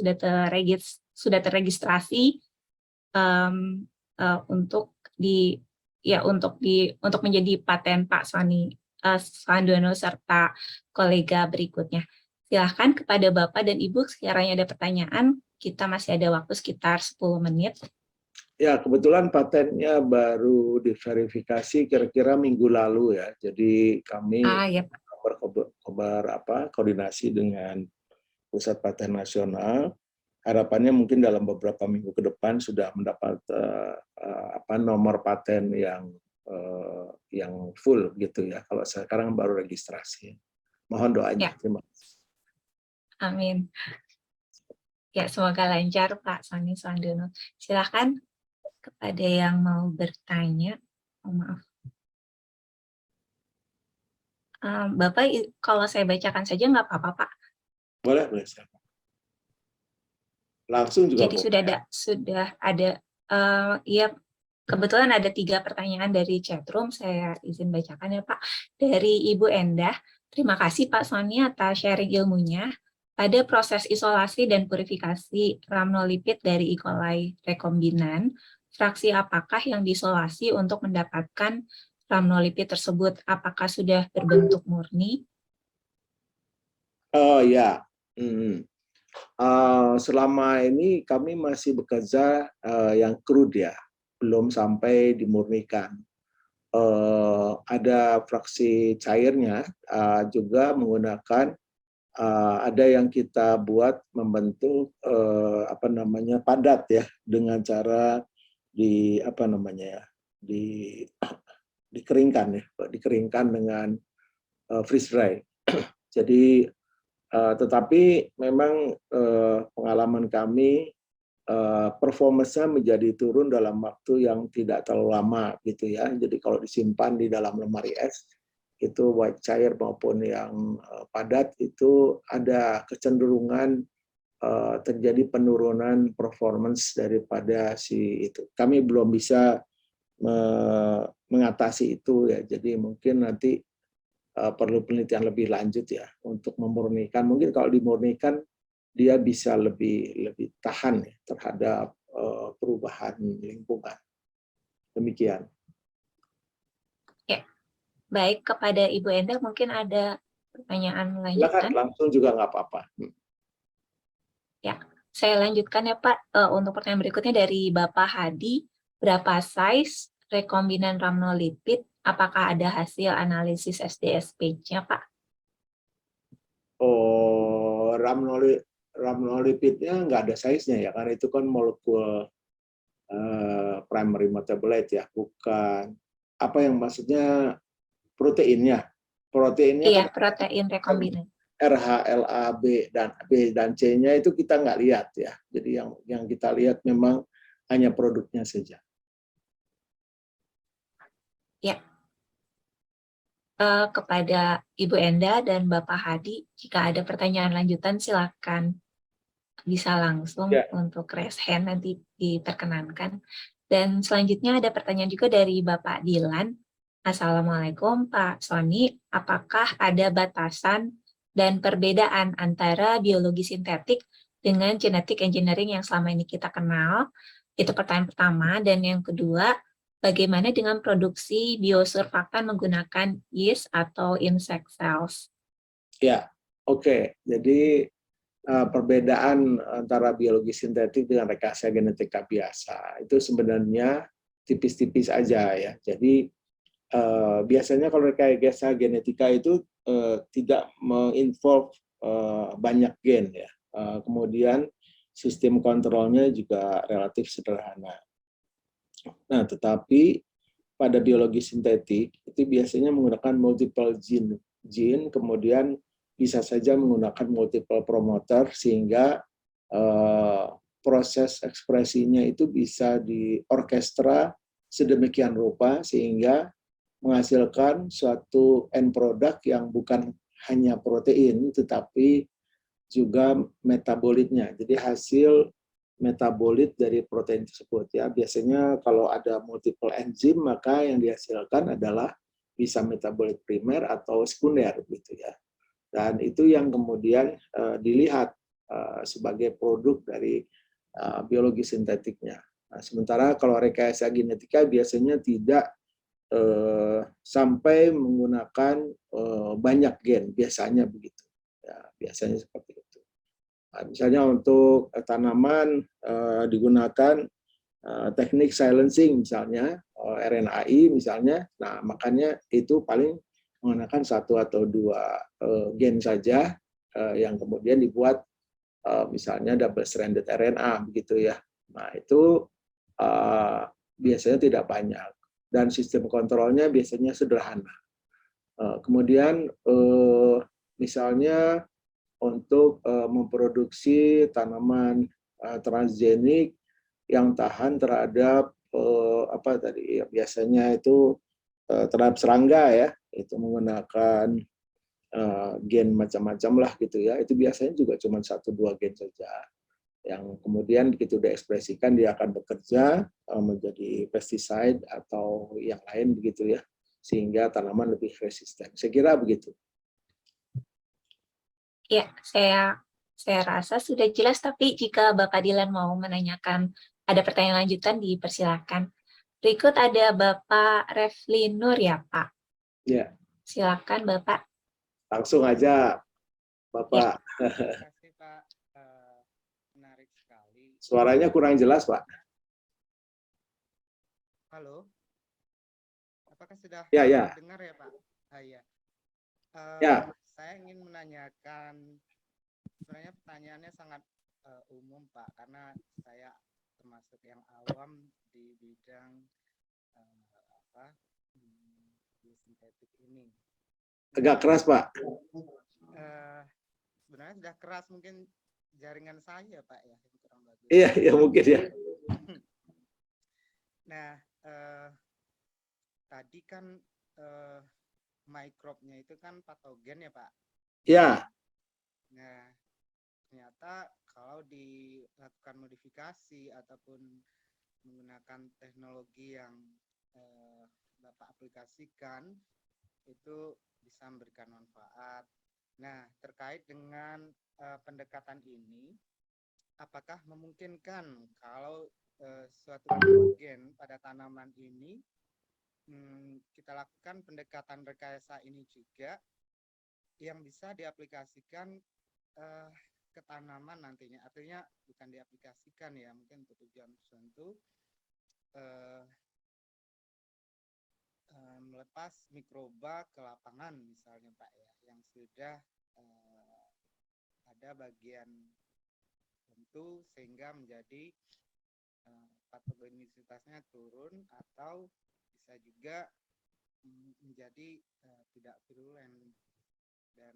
sudah terregistrasi untuk menjadi paten Pak Sony Swandono serta kolega berikutnya. Silahkan kepada Bapak dan Ibu, sekiranya ada pertanyaan, kita masih ada waktu sekitar 10 menit. Ya, kebetulan patennya baru diverifikasi kira-kira minggu lalu ya. Jadi kami koordinasi dengan Pusat Paten Nasional. Harapannya mungkin dalam beberapa minggu ke depan sudah mendapat nomor paten yang full gitu ya. Kalau sekarang baru registrasi. Mohon doanya. Ya. Terima kasih. Amin. Ya, semoga lancar Pak Sony Swandono. Silakan kepada yang mau bertanya. Maaf. Bapak, kalau saya bacakan saja nggak apa-apa Pak? Boleh, boleh. Siapa? Langsung juga. Jadi sudah ada. Ya, kebetulan ada 3 pertanyaan dari chatroom, saya izin bacakan ya Pak. Dari Ibu Endah, terima kasih Pak Sony atas sharing ilmunya. Pada proses isolasi dan purifikasi rhamnolipid dari E. coli rekombinan, fraksi apakah yang diisolasi untuk mendapatkan rhamnolipid tersebut? Apakah sudah berbentuk murni? Oh ya, selama ini kami masih bekerja yang crude ya, belum sampai dimurnikan. Ada fraksi cairnya juga menggunakan ada yang kita buat membentuk padat ya, dengan cara dikeringkan dengan freeze dry. Jadi tetapi memang pengalaman kami performance-nya menjadi turun dalam waktu yang tidak terlalu lama gitu ya. Jadi kalau disimpan di dalam lemari es itu baik cair maupun yang padat itu ada kecenderungan terjadi penurunan performance daripada si itu. Kami belum bisa mengatasi itu ya. Jadi mungkin nanti perlu penelitian lebih lanjut ya untuk memurnikan. Mungkin kalau dimurnikan dia bisa lebih tahan ya, terhadap perubahan lingkungan. Demikian. Ya, baik, kepada Ibu Enda mungkin ada pertanyaan Silakan, lanjutan. langsung juga nggak apa-apa. Ya, saya lanjutkan ya Pak. Untuk pertanyaan berikutnya dari Bapak Hadi, berapa size rekombinan rhamnolipid? Apakah ada hasil analisis SDS-page-nya Pak? Oh, rhamnolipidnya nggak ada size-nya ya, karena itu kan molekul primary metabolite ya, bukan apa yang maksudnya proteinnya. Proteinnya Iya, kan protein rekombinan. RH, LA, B dan C-nya itu kita nggak lihat ya. Jadi yang kita lihat memang hanya produknya saja. Ya. Kepada Ibu Enda dan Bapak Hadi, jika ada pertanyaan lanjutan silakan bisa langsung Ya. untuk raise hand nanti diperkenankan. Dan selanjutnya ada pertanyaan juga dari Bapak Dilan. Assalamualaikum Pak Sony, apakah ada batasan dan perbedaan antara biologi sintetik dengan genetic engineering yang selama ini kita kenal? Itu pertanyaan pertama. Dan yang kedua, bagaimana dengan produksi biosurfaktan menggunakan yeast atau insect cells? Ya, oke. Jadi perbedaan antara biologi sintetik dengan rekayasa genetika biasa itu sebenarnya tipis-tipis aja ya. Jadi biasanya kalau rekayasa genetika itu tidak menginvolve banyak gen ya. Kemudian sistem kontrolnya juga relatif sederhana. Nah, tetapi pada biologi sintetik itu biasanya menggunakan multiple gene, kemudian bisa saja menggunakan multiple promoter sehingga proses ekspresinya itu bisa diorkestra sedemikian rupa sehingga menghasilkan suatu end product yang bukan hanya protein tetapi juga metabolitnya. Jadi hasil metabolit dari protein tersebut ya. Biasanya kalau ada multiple enzim maka yang dihasilkan adalah bisa metabolit primer atau sekunder gitu ya. Dan itu yang kemudian dilihat sebagai produk dari biologi sintetiknya. Nah, sementara kalau rekayasa genetika biasanya tidak sampai menggunakan banyak gen, biasanya begitu. Ya, biasanya seperti itu. Nah, misalnya untuk tanaman digunakan teknik silencing misalnya, RNAi misalnya, nah makanya itu paling menggunakan 1 atau 2 gen saja yang kemudian dibuat misalnya double stranded RNA begitu ya. Nah itu biasanya tidak banyak dan sistem kontrolnya biasanya sederhana. Kemudian misalnya untuk memproduksi tanaman transgenik yang tahan terhadap apa tadi ya, biasanya itu terhadap serangga ya, itu menggunakan gen macam-macam lah gitu ya. Itu biasanya juga cuma 1-2 gen saja yang kemudian begitu diekspresikan dia akan bekerja menjadi pesticide atau yang lain begitu ya, sehingga tanaman lebih resisten. Saya kira begitu. Ya, saya rasa sudah jelas, tapi jika Bapak Dilan mau menanyakan ada pertanyaan lanjutan, dipersilakan. Berikut ada Bapak Refli Nur ya, Pak. Ya. Silakan, Bapak. Langsung aja, Bapak. Ya. Terima kasih, Pak. Menarik sekali. Suaranya kurang jelas, Pak. Halo. Apakah sudah ya. dengar ya, Pak? Ya. Ya. Saya ingin menanyakan, sebenarnya pertanyaannya sangat umum, Pak, karena saya termasuk yang awam di bidang sintetik ini. Agak keras, Pak. Sebenarnya sudah keras, mungkin jaringan saya Pak ya yang kurang bagus. Iya, ya mungkin ya. Nah, tadi kan mikrobnya itu kan patogen ya Pak. Ya, Nah, ternyata kalau dilakukan modifikasi ataupun menggunakan teknologi yang Bapak aplikasikan, itu bisa memberikan manfaat. Nah, terkait dengan pendekatan ini, apakah memungkinkan kalau suatu patogen pada tanaman ini kita lakukan pendekatan rekayasa ini juga yang bisa diaplikasikan ke tanaman nantinya, artinya bukan diaplikasikan ya, mungkin untuk tujuan tertentu melepas mikroba ke lapangan misalnya Pak ya, yang sudah ada bagian tertentu sehingga menjadi patogenisitasnya turun, atau bisa juga menjadi tidak virulen. Dan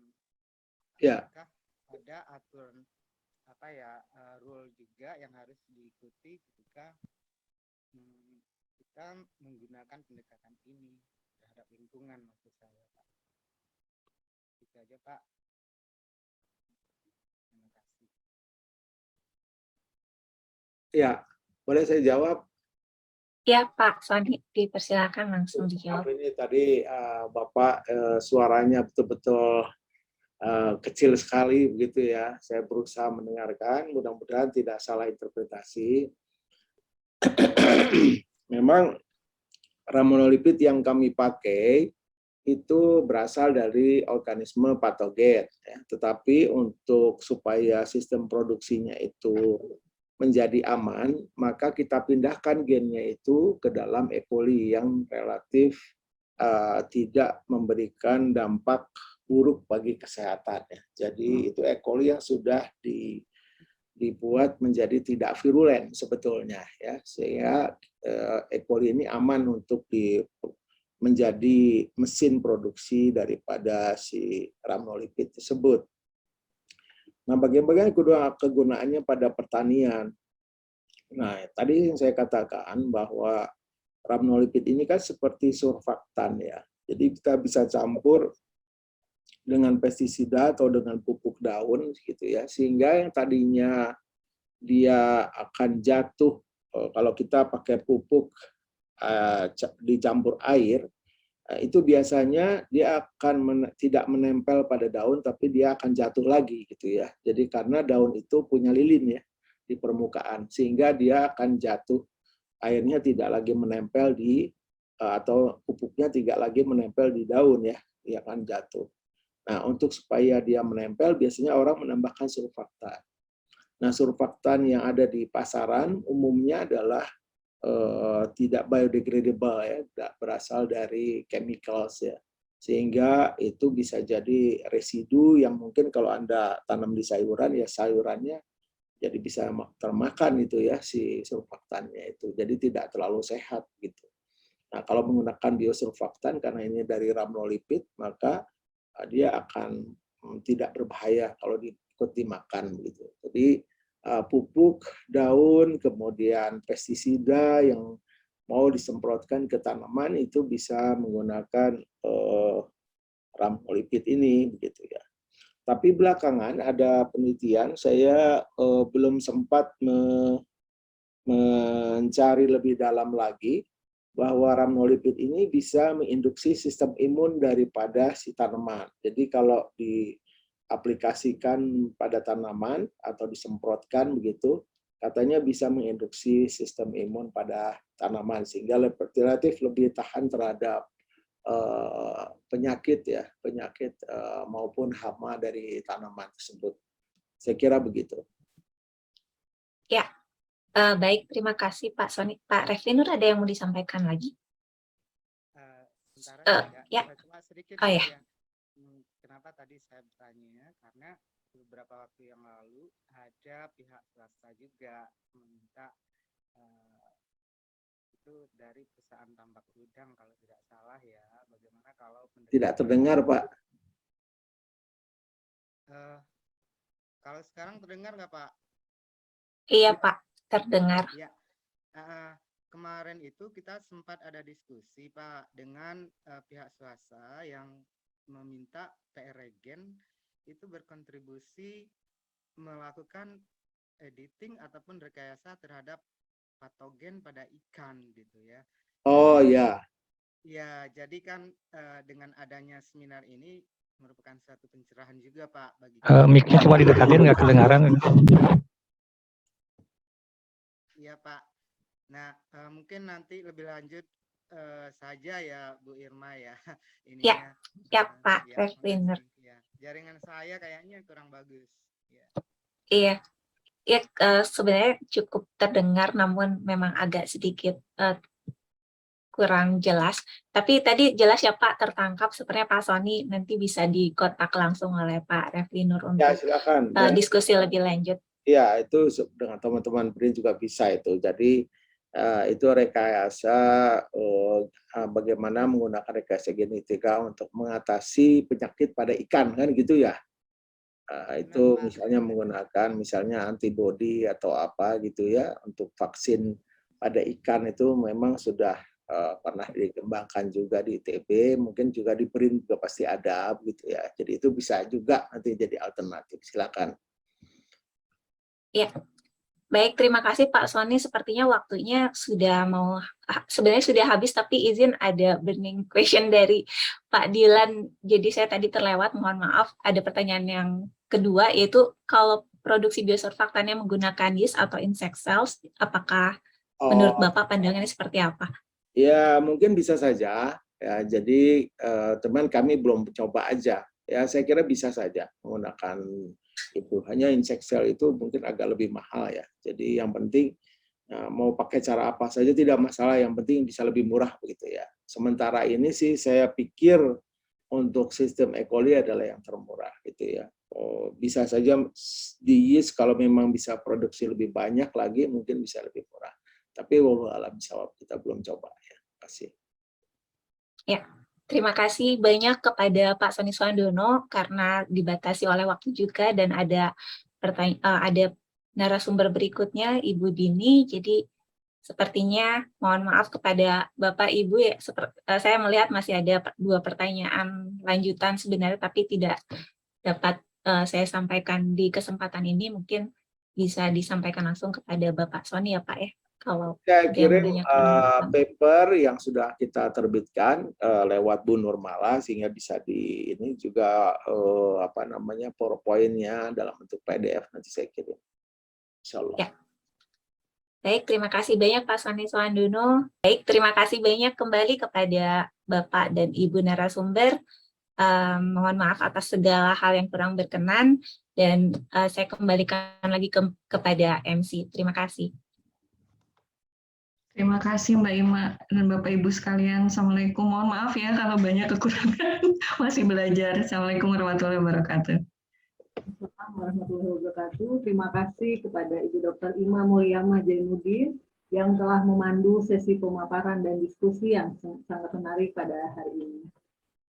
ya. apakah ada aturan rule juga yang harus diikuti ketika kita menggunakan pendekatan ini terhadap lingkungan, maksud saya Pak. Itu aja Pak. Terima kasih. Ya, boleh saya jawab? Ya Pak Sony, dipersilakan langsung dijawab. Ini tadi Bapak suaranya betul-betul kecil sekali begitu ya. Saya berusaha mendengarkan, mudah-mudahan tidak salah interpretasi. Memang ramonolipid yang kami pakai itu berasal dari organisme patogen, ya. Tetapi untuk supaya sistem produksinya itu menjadi aman, maka kita pindahkan gennya itu ke dalam E. coli yang relatif tidak memberikan dampak buruk bagi kesehatan. Ya. Jadi itu E. coli yang sudah dibuat menjadi tidak virulen sebetulnya, ya, sehingga E. coli ini aman untuk menjadi mesin produksi daripada si rhamnolipid tersebut. Nah, bagaimana kegunaannya pada pertanian? Nah, tadi yang saya katakan bahwa rhamnolipid ini kan seperti surfaktan ya. Jadi kita bisa campur dengan pestisida atau dengan pupuk daun gitu ya, sehingga yang tadinya dia akan jatuh kalau kita pakai pupuk dicampur air, itu biasanya dia akan tidak menempel pada daun, tapi dia akan jatuh lagi gitu ya. Jadi karena daun itu punya lilin ya di permukaan, sehingga dia akan jatuh, airnya tidak lagi menempel atau pupuknya tidak lagi menempel di daun ya, dia akan jatuh. Nah, untuk supaya dia menempel, biasanya orang menambahkan surfaktan. Nah, surfaktan yang ada di pasaran umumnya adalah tidak biodegradable ya, berasal dari chemicals ya, sehingga itu bisa jadi residu yang mungkin kalau Anda tanam di sayuran ya sayurannya jadi bisa termakan itu ya si surfaktannya itu, jadi tidak terlalu sehat gitu. Nah, kalau menggunakan biosurfaktan karena ini dari rhamnolipid, maka dia akan tidak berbahaya kalau ikut dimakan gitu. Jadi pupuk daun, kemudian pestisida yang mau disemprotkan ke tanaman itu bisa menggunakan rhamnolipid ini begitu ya. Tapi belakangan ada penelitian, saya belum sempat mencari lebih dalam lagi bahwa rhamnolipid ini bisa menginduksi sistem imun daripada si tanaman. Jadi kalau aplikasikan pada tanaman atau disemprotkan begitu, katanya bisa menginduksi sistem imun pada tanaman sehingga relatif lebih tahan terhadap penyakit ya, penyakit maupun hama dari tanaman tersebut. Saya kira begitu. Ya, baik, terima kasih Pak Sony. Pak Refli Nur, ada yang mau disampaikan lagi? Ya. Cuma sedikit oh, ya. Kenapa tadi saya bertanya, karena beberapa waktu yang lalu ada pihak swasta juga meminta itu dari perusahaan tambak udang kalau tidak salah ya, bagaimana kalau tidak terdengar Pak? Kalau sekarang terdengar nggak Pak? Iya Pak, terdengar. Ya, kemarin itu kita sempat ada diskusi Pak dengan pihak swasta yang meminta PR Regen itu berkontribusi melakukan editing ataupun rekayasa terhadap patogen pada ikan gitu ya. Oh ya. Ya, jadi kan dengan adanya seminar ini merupakan suatu pencerahan juga Pak bagi mic-nya cuma didekatin nggak kedengaran. Iya Pak. Nah, mungkin nanti lebih lanjut saja ya Bu Irma ya. Ininya. Ya Pak Ya, Refliner. makasih. Ya, jaringan saya kayaknya kurang bagus. Ya. Iya. Ya, sebenarnya cukup terdengar, namun memang agak sedikit kurang jelas. Tapi tadi jelas ya Pak, tertangkap. Sepertinya Pak Sony nanti bisa dikontak langsung oleh Pak Refli Nur Ya, untuk silakan. diskusi lebih lanjut. Ya, itu dengan teman-teman BRIN juga bisa itu. Jadi itu rekayasa bagaimana menggunakan rekayasa genetika untuk mengatasi penyakit pada ikan, kan gitu ya. Itu misalnya menggunakan misalnya antibodi atau apa gitu ya untuk vaksin pada ikan itu memang sudah pernah dikembangkan juga di ITB, mungkin juga di BRIN juga pasti ada gitu ya. Jadi itu bisa juga nanti jadi alternatif. Silakan. Ya, baik, terima kasih Pak Sony. Sepertinya waktunya sebenarnya sudah habis, tapi izin ada burning question dari Pak Dilan. Jadi saya tadi terlewat, mohon maaf. Ada pertanyaan yang kedua, yaitu kalau produksi biosurfaktannya menggunakan yeast atau insect cells, apakah menurut Bapak pandangannya seperti apa? Ya, mungkin bisa saja. Ya, jadi teman kami belum coba aja. Ya, saya kira bisa saja menggunakan itu. Hanya insect cell itu mungkin agak lebih mahal ya. Jadi yang penting mau pakai cara apa saja tidak masalah. Yang penting bisa lebih murah begitu ya. Sementara ini sih saya pikir untuk sistem E. coli adalah yang termurah gitu ya. Bisa saja di yeast kalau memang bisa produksi lebih banyak lagi mungkin bisa lebih murah. Tapi wallahu alam bisawab, kita belum coba ya. Terima kasih. Ya, terima kasih banyak kepada Pak Sony Suwandono karena dibatasi oleh waktu juga dan ada narasumber berikutnya Ibu Dini. Jadi sepertinya mohon maaf kepada Bapak Ibu ya, saya melihat masih ada 2 pertanyaan lanjutan sebenarnya tapi tidak dapat saya sampaikan di kesempatan ini, mungkin bisa disampaikan langsung kepada Bapak Sony ya Pak ya. Kalau saya kirim paper yang sudah kita terbitkan lewat Bu Nurmala sehingga bisa di ini juga PowerPoint-nya dalam bentuk PDF nanti saya kirim. Insyaallah. Ya. Baik, terima kasih banyak Pak Sony Suwandono. Baik, terima kasih banyak kembali kepada Bapak dan Ibu narasumber. Mohon maaf atas segala hal yang kurang berkenan dan saya kembalikan lagi kepada MC. Terima kasih. Terima kasih Mbak Ima dan Bapak Ibu sekalian. Assalamualaikum. Mohon maaf ya kalau banyak kekurangan. Masih belajar. Assalamualaikum warahmatullahi wabarakatuh. Assalamualaikum warahmatullahi wabarakatuh. Terima kasih kepada Ibu Dr. Ima Mulyama Jainuddin yang telah memandu sesi pemaparan dan diskusi yang sangat menarik pada hari ini.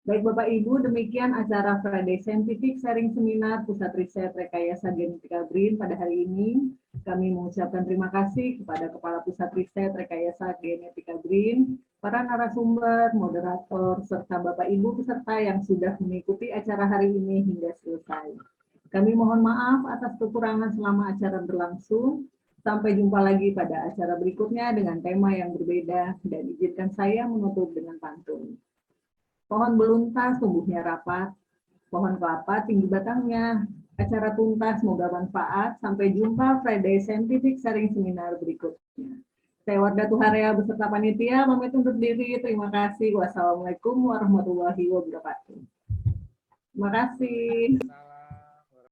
Baik Bapak Ibu, demikian acara Friday Scientific Sharing Seminar Pusat Riset Rekayasa Genetika BRIN pada hari ini. Kami mengucapkan terima kasih kepada Kepala Pusat Riset Rekayasa Genetika BRIN, para narasumber, moderator, serta Bapak Ibu peserta yang sudah mengikuti acara hari ini hingga selesai. Kami mohon maaf atas kekurangan selama acara berlangsung. Sampai jumpa lagi pada acara berikutnya dengan tema yang berbeda dan izinkan saya menutup dengan pantun. Pohon beluntas tumbuhnya rapat, pohon kelapa tinggi batangnya. Acara tuntas semoga manfaat. Sampai jumpa Friday Scientific Sharing Seminar berikutnya. Saya Wardah Tuharia beserta panitia pamit undur diri. Terima kasih. Wassalamualaikum warahmatullahi wabarakatuh. Terima kasih.